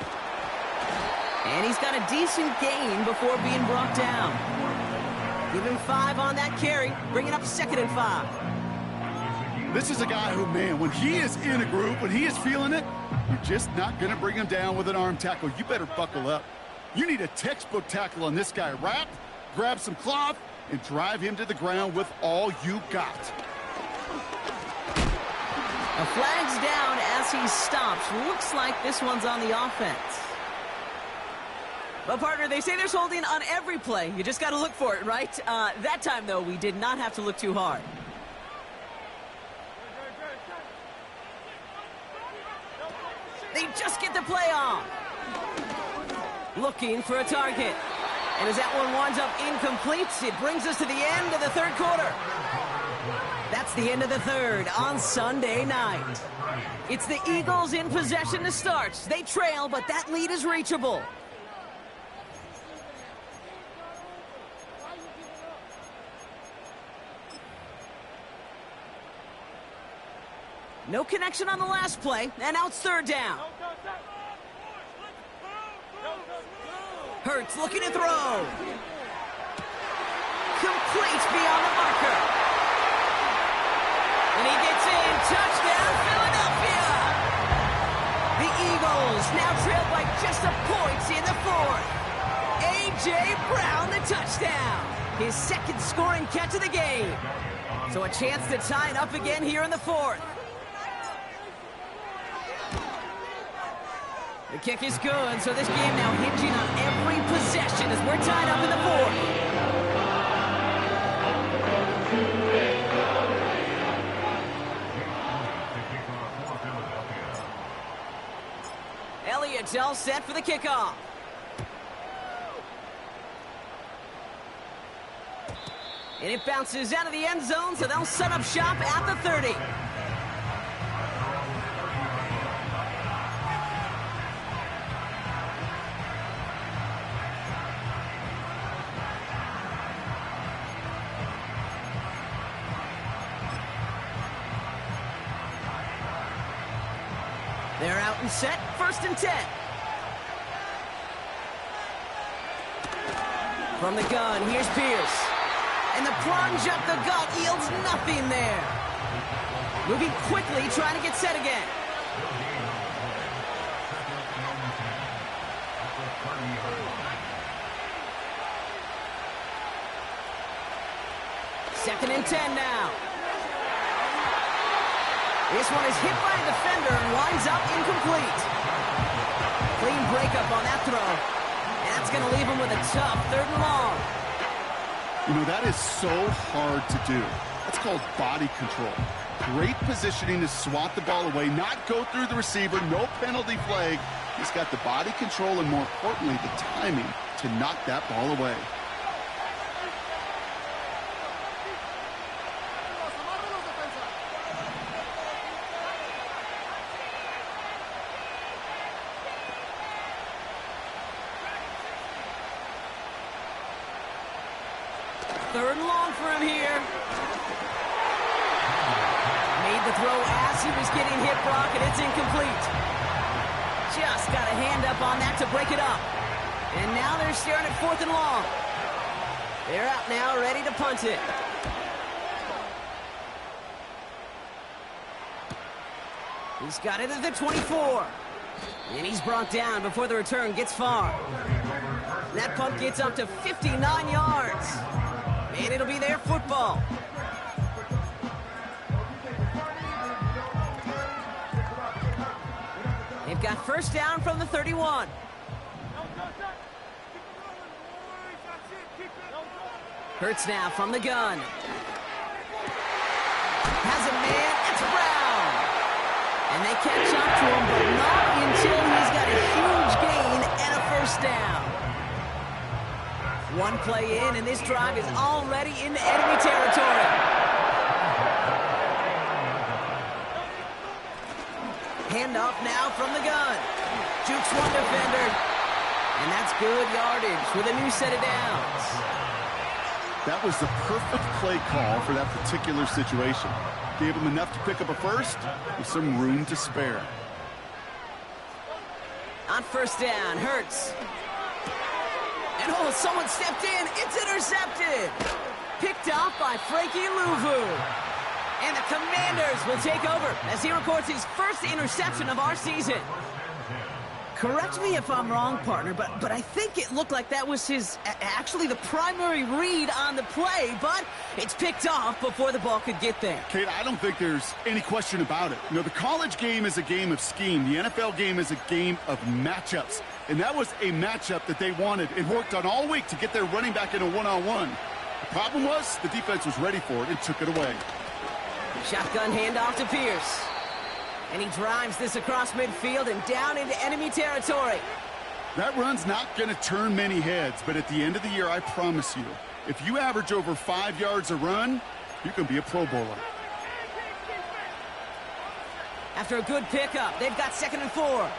[SPEAKER 1] And he's got a decent gain before being brought down. Give him 5 on that carry, bringing up 2nd and 5.
[SPEAKER 2] This is a guy who, man, when he is in a group, when he is feeling it, you're just not going to bring him down with an arm tackle. You better buckle up. You need a textbook tackle on this guy. Wrap, grab some cloth, and drive him to the ground with all you got.
[SPEAKER 1] A flag's down as he stops. Looks like this one's on the offense. But, partner, they say there's holding on every play. You just got to look for it, right? That time, though, we did not have to look too hard. They just get the play off. Looking for a target. And as that one winds up incomplete, it brings us to the end of the 3rd quarter. That's the end of the 3rd on Sunday night. It's the Eagles in possession to start. They trail, but that lead is reachable. No connection on the last play, and now it's 3rd down. Hurts looking to throw. Complete beyond the marker. And he gets in. Touchdown, Philadelphia. now trailed by just a point in the fourth. A.J. Brown, the touchdown. His second scoring catch of the game. So a chance to tie it up again here in the fourth. The kick is good, so this game now hinging on every possession as we're tied up in the fourth. Elliott's all set for the kickoff. And it bounces out of the end zone, so they'll set up shop at the 30. They're out and set, 1st and 10. From the gun, here's Pierce. And the plunge up the gut yields nothing there. Moving quickly, trying to get set again. Second and 10 now. This one is hit by a defender and winds up incomplete. Clean breakup on that throw. And that's going to leave him with a tough 3rd and long.
[SPEAKER 2] You know, that is so hard to do. That's called body control. Great positioning to swat the ball away, not go through the receiver, no penalty flag. He's got the body control and, more importantly, the timing to knock that ball away.
[SPEAKER 1] Third and long for him here. Made the throw as he was getting hit, Brock, and it's incomplete. Just got a hand up on that to break it up. And now they're staring at 4th and long. They're out now, ready to punt it. He's got it at the 24. And he's brought down before the return gets far. That punt gets up to 59 yards. And it'll be their football. They've got 1st down from the 31. Hurts now from the gun. Has a man, it's Brown. And they catch up to him, but not until he's got a huge gain and a 1st down. One play in, and this drive is already into enemy territory. Hand off now from the gun. Jukes one defender. And that's good yardage with a new set of downs.
[SPEAKER 2] That was the perfect play call for that particular situation. Gave him enough to pick up a 1st with some room to spare.
[SPEAKER 1] On 1st down, Hurts. And oh, someone stepped in. It's intercepted. Picked off by Frankie Louvu. And the Commanders will take over as he records his 1st interception of our season. Correct me if I'm wrong, partner, but I think it looked like that was his, actually the primary read on the play, but it's picked off before the ball could get there.
[SPEAKER 2] Kate, I don't think there's any question about it. You know, the college game is a game of scheme. The NFL game is a game of matchups. And that was a matchup that they wanted and worked on all week to get their running back in a one-on-one. The problem was the defense was ready for it and took it away.
[SPEAKER 1] Shotgun handoff to Pierce. And he drives this across midfield and down into enemy territory.
[SPEAKER 2] That run's not going to turn many heads, but at the end of the year, I promise you, if you average over 5 yards a run, you can be a Pro Bowler.
[SPEAKER 1] After a good pickup, they've got 2nd and 4.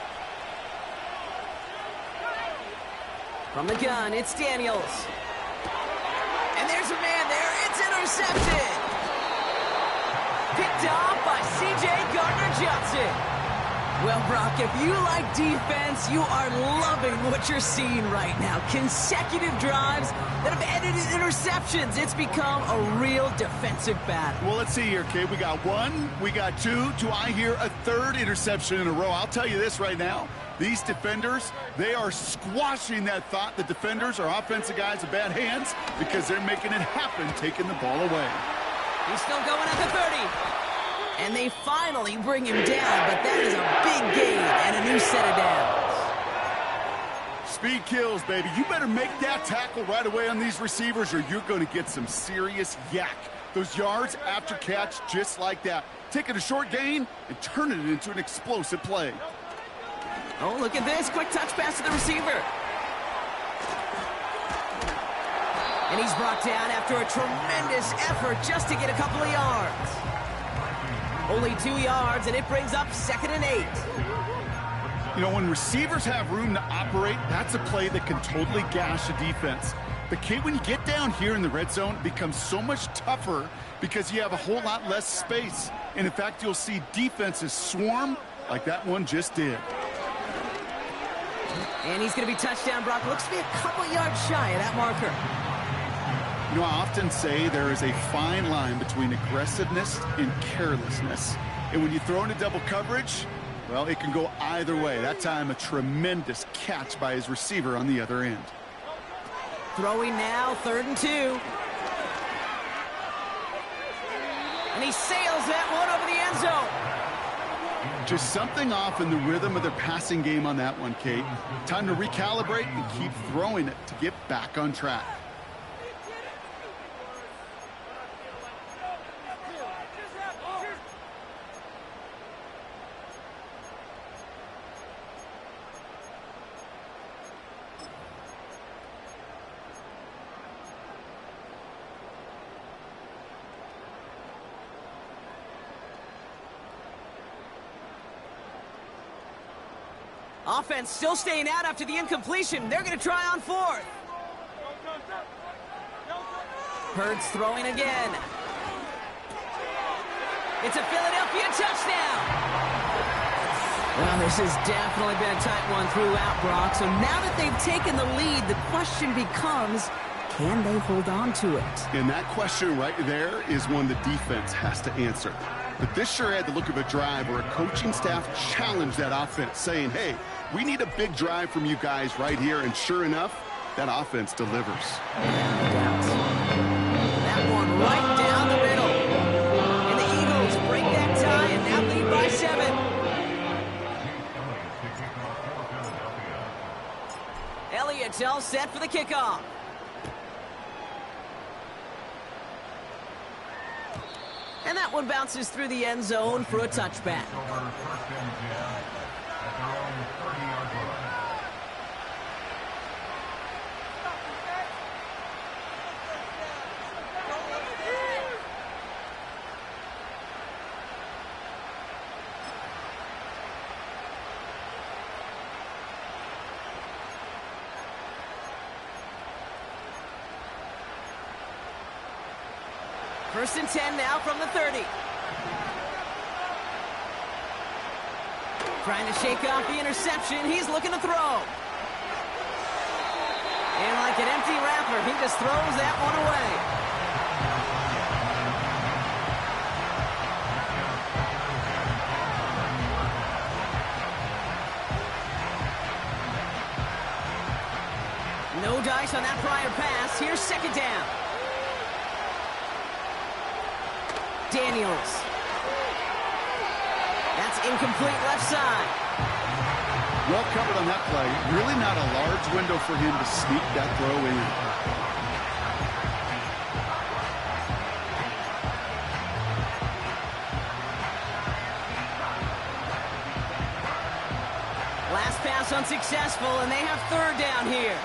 [SPEAKER 1] From the gun, it's Daniels. And there's a man there. It's intercepted. Picked off by C.J. Gardner-Johnson. Well, Brock, if you like defense, you are loving what you're seeing right now. Consecutive drives that have ended in interceptions. It's become a real defensive battle.
[SPEAKER 2] Well, let's see here, kid. We got 1, we got 2. Do I hear a 3rd interception in a row? I'll tell you this right now. These defenders, they are squashing that thought that defenders or offensive guys have bad hands because they're making it happen, taking the ball away.
[SPEAKER 1] He's still going at the 30. And they finally bring him down, but that is a big gain and a new set of downs.
[SPEAKER 2] Speed kills, baby. You better make that tackle right away on these receivers or you're going to get some serious yak. Those yards after catch just like that. Taking a short gain and turning it into an explosive play.
[SPEAKER 1] Oh, look at this. Quick touch pass to the receiver. And he's brought down after a tremendous effort just to get a couple of yards. Only 2 yards, and it brings up 2nd and 8.
[SPEAKER 2] You know, when receivers have room to operate, that's a play that can totally gash a defense. But, Kate, when you get down here in the red zone, it becomes so much tougher because you have a whole lot less space. And, in fact, you'll see defenses swarm like that one just did.
[SPEAKER 1] And he's going to be touchdown, Brock. Looks to be a couple yards shy of that marker.
[SPEAKER 2] You know, I often say there is a fine line between aggressiveness and carelessness. And when you throw into double coverage, well, it can go either way. That time, a tremendous catch by his receiver on the other end.
[SPEAKER 1] Throwing now, 3rd and 2. And he sails that one over the end zone.
[SPEAKER 2] Just something off in the rhythm of their passing game on that one, Kate. Time to recalibrate and keep throwing it to get back on track.
[SPEAKER 1] Offense still staying out after the incompletion. They're going to try on 4th. Hurts throwing again. It's a Philadelphia touchdown. Well, this has definitely been a tight one throughout, Brock. So now that they've taken the lead, the question becomes, can they hold on to it?
[SPEAKER 2] And that question right there is one the defense has to answer. But this sure had the look of a drive where a coaching staff challenged that offense, saying, hey, we need a big drive from you guys right here. And sure enough, that offense delivers.
[SPEAKER 1] That one right down the middle. And the Eagles break that tie and now lead by 7. Elliott's all set for the kickoff. And that one bounces through the end zone for a touchback. First and 10 now from the 30. Trying to shake off the interception. He's looking to throw. And like an empty wrapper, he just throws that one away. No dice on that prior pass. Here's 2nd down. Daniels. That's incomplete left side.
[SPEAKER 2] Well covered on that play. Really not a large window for him to sneak that throw in.
[SPEAKER 1] Last pass unsuccessful, and they have 3rd down here.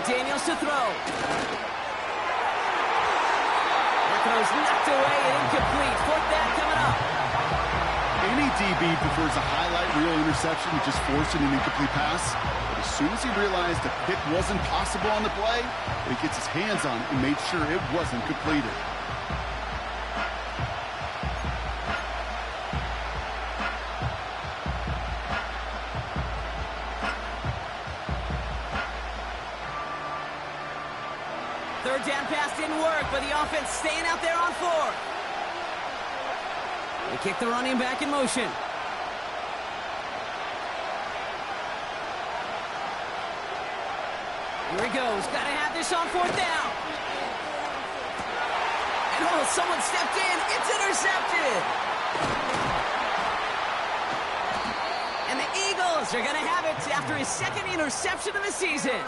[SPEAKER 1] Daniels to throw. That throw's knocked away and incomplete. 4th down coming up.
[SPEAKER 2] Any DB prefers a highlight reel interception to just forcing an incomplete pass. But as soon as he realized a pick wasn't possible on the play, he gets his hands on it and made sure it wasn't completed.
[SPEAKER 1] Third down pass didn't work, but the offense staying out there on 4th. They kick the running back in motion. Here he goes. Got to have this on 4th down. And oh, someone stepped in. It's intercepted. And the Eagles are going to have it after his 2nd interception of the season.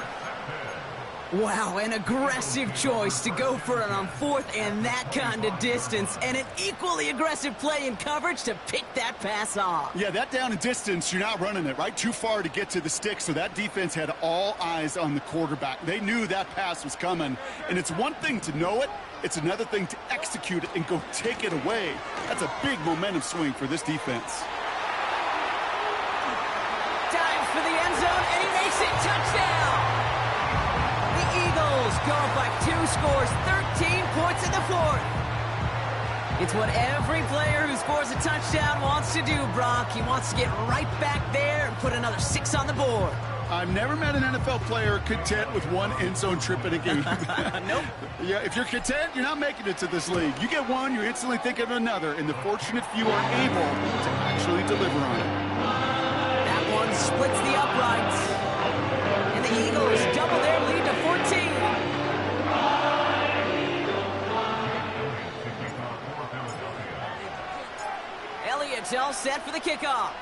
[SPEAKER 1] Wow, an aggressive choice to go for it on 4th and that kind of distance, and an equally aggressive play in coverage to pick that pass off.
[SPEAKER 2] Yeah, that down and distance, you're not running it, right? Too far to get to the stick, so that defense had all eyes on the quarterback. They knew that pass was coming, and it's one thing to know it, it's another thing to execute it and go take it away. That's a big momentum swing for this defense.
[SPEAKER 1] Dives for the end zone, and he makes it. Touchdown! Eagles go up by 2 scores, 13 points in the 4th. It's what every player who scores a touchdown wants to do, Brock. He wants to get right back there and put another 6 on the board.
[SPEAKER 2] I've never met an NFL player content with 1 end zone trip in a game.
[SPEAKER 1] Nope.
[SPEAKER 2] Yeah, if you're content, you're not making it to this league. You get one, you're instantly thinking of another, and the fortunate few are able to actually deliver on it.
[SPEAKER 1] That one splits the uprights. And the Eagles double their lead to 14. Elliott's all set for the kickoff.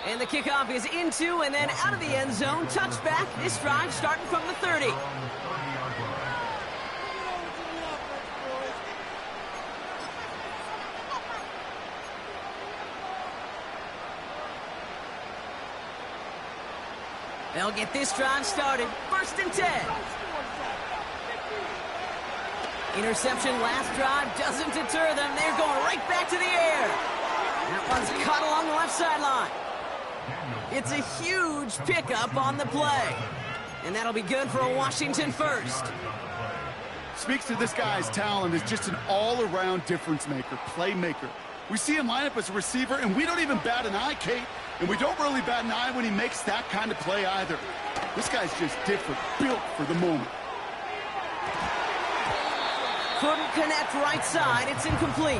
[SPEAKER 1] And the kickoff is into and then out of the end zone. Touchback. This drive starting from the 30. They'll get this drive started. 1st and 10. Interception last drive doesn't deter them. They're going right back to the air. That one's caught along the left sideline. It's a huge pickup on the play. And that'll be good for a Washington first.
[SPEAKER 2] Speaks to this guy's talent as just an all-around difference maker, playmaker. We see him line up as a receiver, and we don't even bat an eye, Kate. And we don't really bat an eye when he makes that kind of play either. This guy's just different, built for the moment.
[SPEAKER 1] Couldn't connect right side. It's incomplete.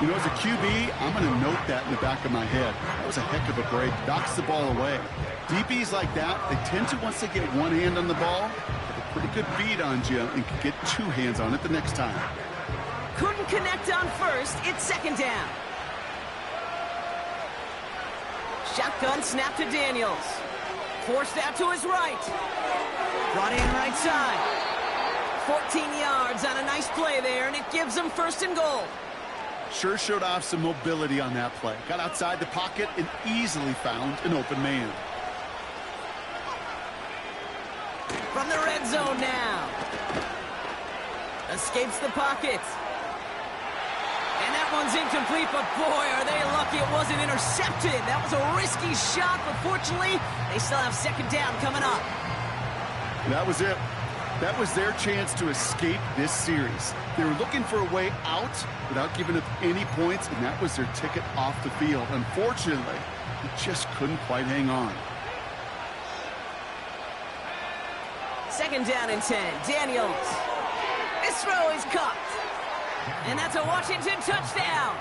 [SPEAKER 2] You know, as a QB, I'm going to note that in the back of my head. That was a heck of a break. Knocks the ball away. DBs like that, they tend to, once they get one hand on the ball, have a pretty good beat on you and can get 2 hands on it the next time.
[SPEAKER 1] Couldn't connect on 1st. It's 2nd down. Shotgun snap to Daniels. Forced out to his right. Brought in right side. 14 yards on a nice play there, and it gives them 1st and goal.
[SPEAKER 2] Sure showed off some mobility on that play. Got outside the pocket and easily found an open man.
[SPEAKER 1] From the red zone now. Escapes the pocket. And that one's incomplete, but boy, are they lucky it wasn't intercepted. That was a risky shot, but fortunately, they still have 2nd down coming up.
[SPEAKER 2] That was it. That was their chance to escape this series. They were looking for a way out without giving up any points, and that was their ticket off the field. Unfortunately, they just couldn't quite hang on.
[SPEAKER 1] 2nd down and 10. Daniels. This throw is caught. And that's a Washington touchdown.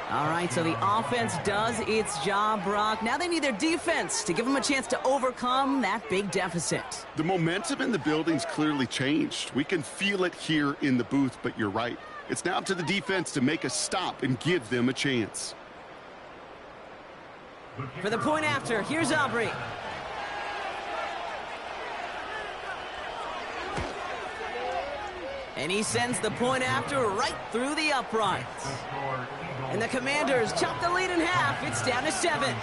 [SPEAKER 1] All right, so the offense does its job, Brock. Now they need their defense to give them a chance to overcome that big deficit.
[SPEAKER 2] The momentum in the building's clearly changed. We can feel it here in the booth, but you're right. It's now up to the defense to make a stop and give them a chance.
[SPEAKER 1] For the point after, here's Aubrey. And he sends the point after right through the uprights. And the Commanders chop the lead in half. It's down to 7.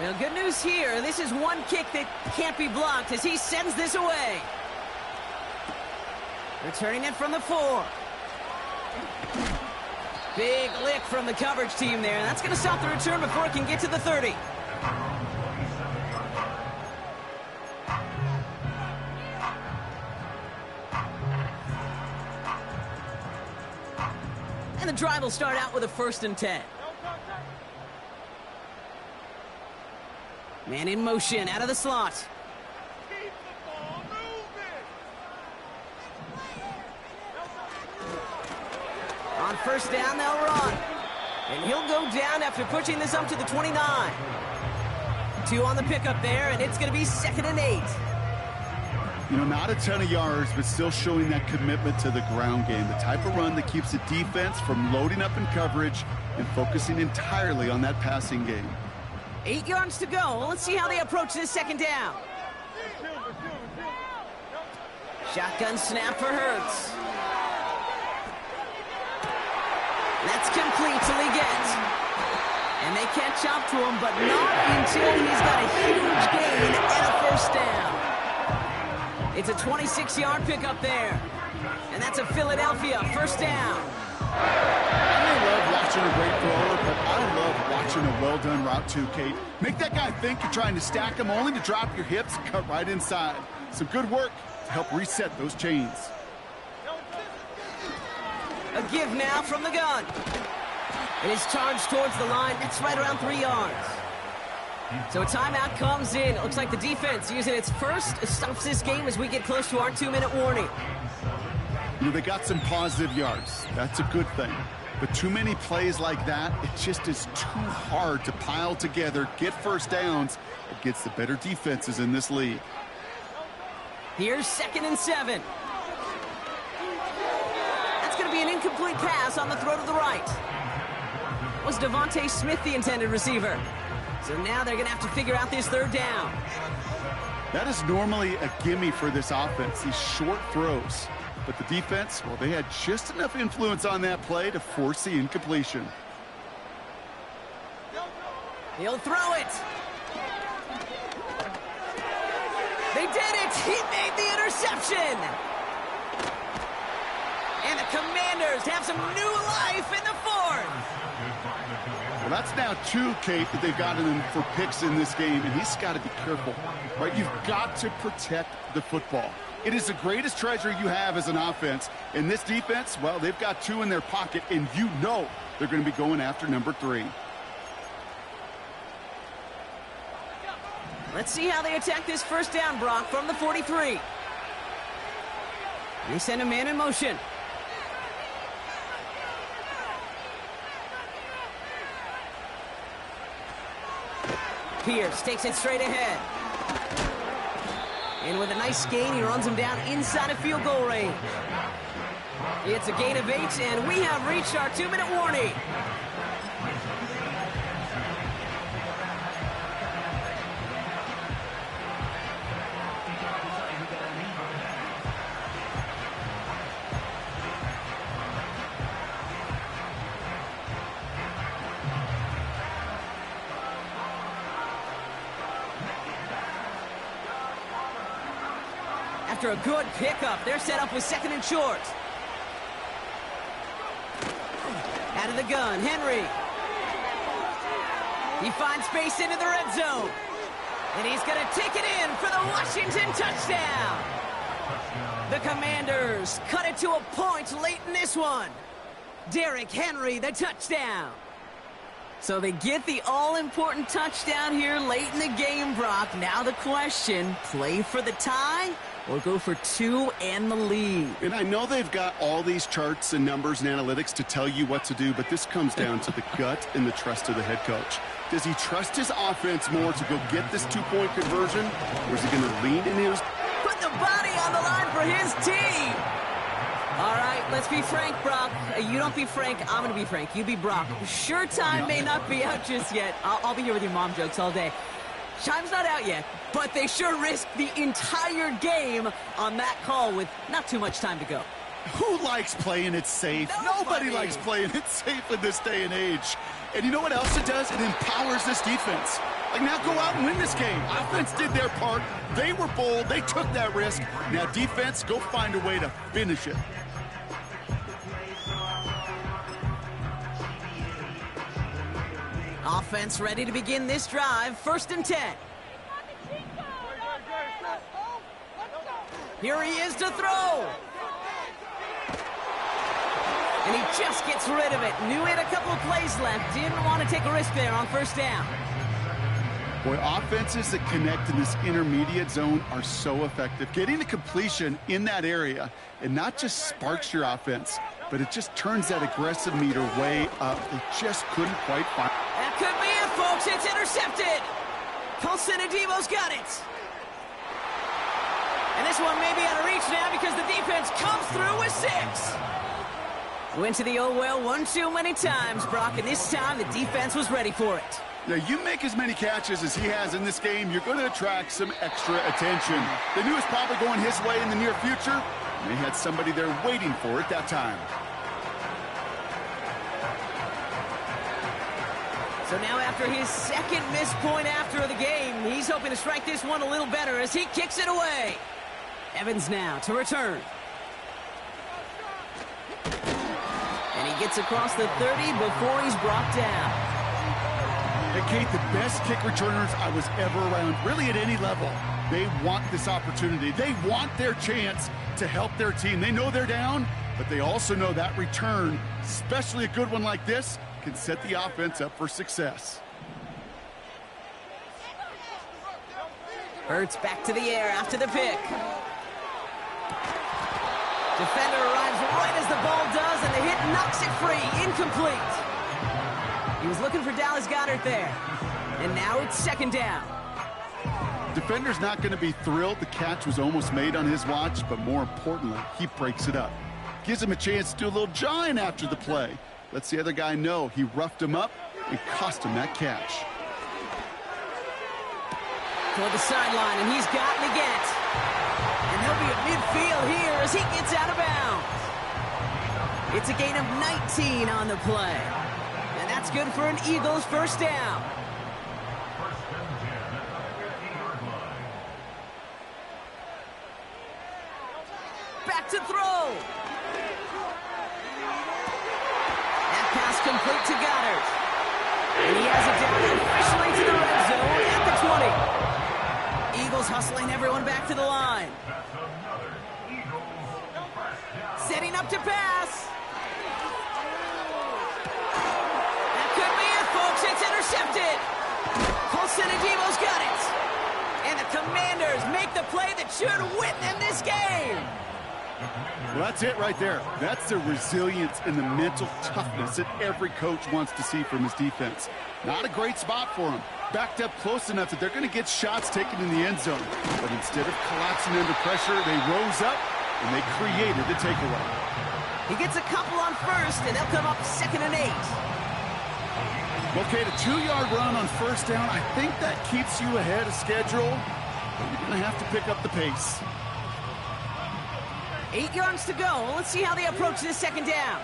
[SPEAKER 1] Well, good news here. This is one kick that can't be blocked as he sends this away. Returning it from the 4. Big lick from the coverage team there. That's going to stop the return before it can get to the 30. And the drive will start out with a 1st and 10. Man in motion, out of the slot.
[SPEAKER 3] Keep the ball moving.
[SPEAKER 1] On first down, they'll run. And he'll go down after pushing this up to the 29. 2 on the pickup there, and it's going to be 2nd and 8.
[SPEAKER 2] You know, not a ton of yards, but still showing that commitment to the ground game. The type of run that keeps the defense from loading up in coverage and focusing entirely on that passing game.
[SPEAKER 1] 8 yards to go. Let's see how they approach this 2nd down. Shotgun snap for Hurts. That's complete till he gets. And they catch up to him, but not until he's got a huge gain and a first down. It's a 26-yard pickup there. And that's a Philadelphia first down.
[SPEAKER 2] I love watching a great thrower, but I love watching a well-done route too, Kate. Make that guy think you're trying to stack him, only to drop your hips and cut right inside. Some good work to help reset those chains.
[SPEAKER 1] A give now from the gun. It is charged towards the line. That's right around 3 yards. So a timeout comes in. It looks like the defense using its first stops this game as we get close to our 2-minute warning.
[SPEAKER 2] You know, they got some positive yards. That's a good thing. But too many plays like that, it just is too hard to pile together, get first downs against the better defenses in this league.
[SPEAKER 1] Here's 2nd and 7. That's going to be an incomplete pass on the throw to the right. Was Devontae Smith the intended receiver? So now they're going to have to figure out this 3rd down.
[SPEAKER 2] That is normally a gimme for this offense, these short throws. But the defense, well, they had just enough influence on that play to force the incompletion.
[SPEAKER 1] He'll throw it. They did it. He made the interception. And the Commanders have some new life in the 4th.
[SPEAKER 2] Well, that's now 2, Kate, that they've gotten him for picks in this game, and he's got to be careful, right? You've got to protect the football. It is the greatest treasure you have as an offense. And this defense, well, they've got 2 in their pocket, and you know they're going to be going after number 3.
[SPEAKER 1] Let's see how they attack this first down, Brock, from the 43. They send a man in motion. Pierce takes it straight ahead. And with a nice gain, he runs him down inside of field goal range. It's a gain of 8, and we have reached our 2-minute warning. After a good pickup, they're set up with 2nd and short. Out of the gun, Henry. He finds space into the red zone. And he's going to take it in for the Washington touchdown. The Commanders cut it to a point late in this one. Derrick Henry, the touchdown. So they get the all-important touchdown here late in the game, Brock. Now the question, play for the tie or go for 2 and the lead?
[SPEAKER 2] And I know they've got all these charts and numbers and analytics to tell you what to do, but this comes down to the gut and the trust of the head coach. Does he trust his offense more to go get this 2-point conversion, or is he going to lean in his...
[SPEAKER 1] Put the body on the line for his team. All right, let's be frank, Brock. You don't be Frank, I'm going to be Frank. You be Brock. Sure, time may not be out just yet. I'll be here with your mom jokes all day. Time's not out yet, but they sure risked the entire game on that call with not too much time to go.
[SPEAKER 2] Who likes playing it safe? Nobody likes playing it safe in this day and age. And you know what else it does? It empowers this defense. Like, now go out and win this game. Offense did their part. They were bold. They took that risk. Now defense, go find a way to finish it.
[SPEAKER 1] Offense ready to begin this drive. 1st and 10. Here he is to throw. And he just gets rid of it. Knew he had a couple of plays left. Didn't want to take a risk there on 1st down.
[SPEAKER 2] Boy, offenses that connect in this intermediate zone are so effective. Getting the completion in that area, and not just sparks your offense, but it just turns that aggressive meter way up. They just couldn't quite find.
[SPEAKER 1] That could be it, folks. It's intercepted. Colson Adebo's got it. And this one may be out of reach now because the defense comes through with 6. Went to the oh well one too many times, Brock, and this time the defense was ready for it.
[SPEAKER 2] Now, you make as many catches as he has in this game, you're going to attract some extra attention. They knew it was probably going his way in the near future, and they had somebody there waiting for it that time.
[SPEAKER 1] So now after his second missed point after the game, he's hoping to strike this one a little better as he kicks it away. Evans now to return. And he gets across the 30 before he's brought down.
[SPEAKER 2] Hey, Kate, the best kick returners I was ever around, really at any level, they want this opportunity. They want their chance to help their team. They know they're down, but they also know that return, especially a good one like this, can set the offense up for success.
[SPEAKER 1] Hurts back to the air after the pick. Defender arrives right as the ball does, and the hit knocks it free. Incomplete. He was looking for Dallas Goedert there. And now it's second down.
[SPEAKER 2] Defender's not going to be thrilled the catch was almost made on his watch, but more importantly, he breaks it up. Gives him a chance to do a little jawing after the play. Lets the other guy know he roughed him up and cost him that catch.
[SPEAKER 1] Toward the sideline, and he's gotten again. And he'll be at midfield here as he gets out of bounds. It's a gain of 19 on the play. And that's good for an Eagles first down. Back to throw. That pass complete to Goedert. And he has it down officially to the red zone at the 20. Eagles hustling everyone back to the line. Setting up to pass. That could be it, folks. It's intercepted. Colson Adebo's got it. And the Commanders make the play that should win them this game.
[SPEAKER 2] Well, that's it right there. That's the resilience and the mental toughness that every coach wants to see from his defense. Not a great spot for him. Backed up close enough that they're going to get shots taken in the end zone. But instead of collapsing under pressure, they rose up and they created the takeaway.
[SPEAKER 1] He gets a couple on first, and they'll come up 2nd and 8.
[SPEAKER 2] Okay, the 2-yard run on first down, I think that keeps you ahead of schedule. But you're going to have to pick up the pace.
[SPEAKER 1] 8 yards to go. Let's see how they approach this second down.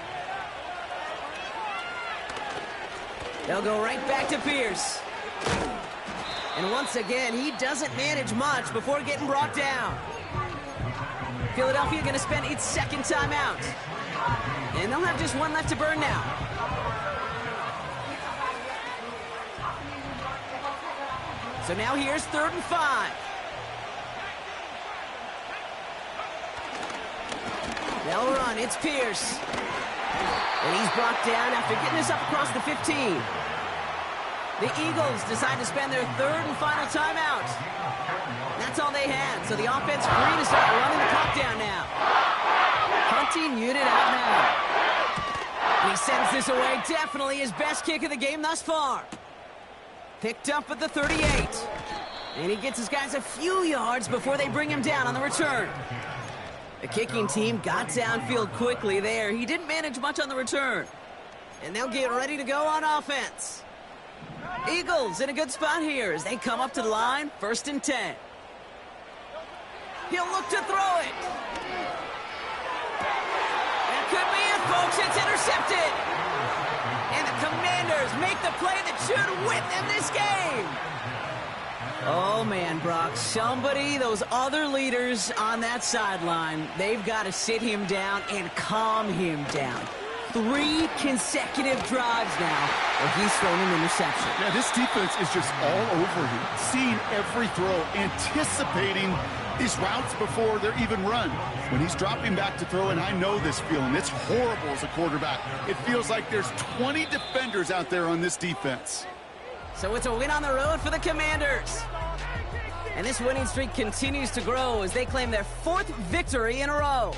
[SPEAKER 1] They'll go right back to Pierce. And once again, he doesn't manage much before getting brought down. Philadelphia going to spend its second timeout. And they'll have just one left to burn now. So now here's 3rd and 5. They'll run. It's Pierce. And he's brought down after getting this up across the 15. The Eagles decide to spend their 3rd and final timeout. That's all they had, so the offense free to start running the clock down now. Hunting unit out now. He sends this away. Definitely his best kick of the game thus far. Picked up at the 38. And he gets his guys a few yards before they bring him down on the return. The kicking team got downfield quickly there. He didn't manage much on the return. And they'll get ready to go on offense. Eagles in a good spot here as they come up to the line. 1st and 10. He'll look to throw it. That could be it, folks. It's intercepted. And the Commanders make the play that should win them this game. Oh, man, Brock, those other leaders on that sideline, they've got to sit him down and calm him down. 3 consecutive drives now where he's thrown an interception.
[SPEAKER 2] Yeah, this defense is just all over him, seeing every throw, anticipating these routes before they're even run. When he's dropping back to throw, and I know this feeling, it's horrible as a quarterback. It feels like there's 20 defenders out there on this defense.
[SPEAKER 1] So it's a win on the road for the Commanders. And this winning streak continues to grow as they claim their 4th victory in a row.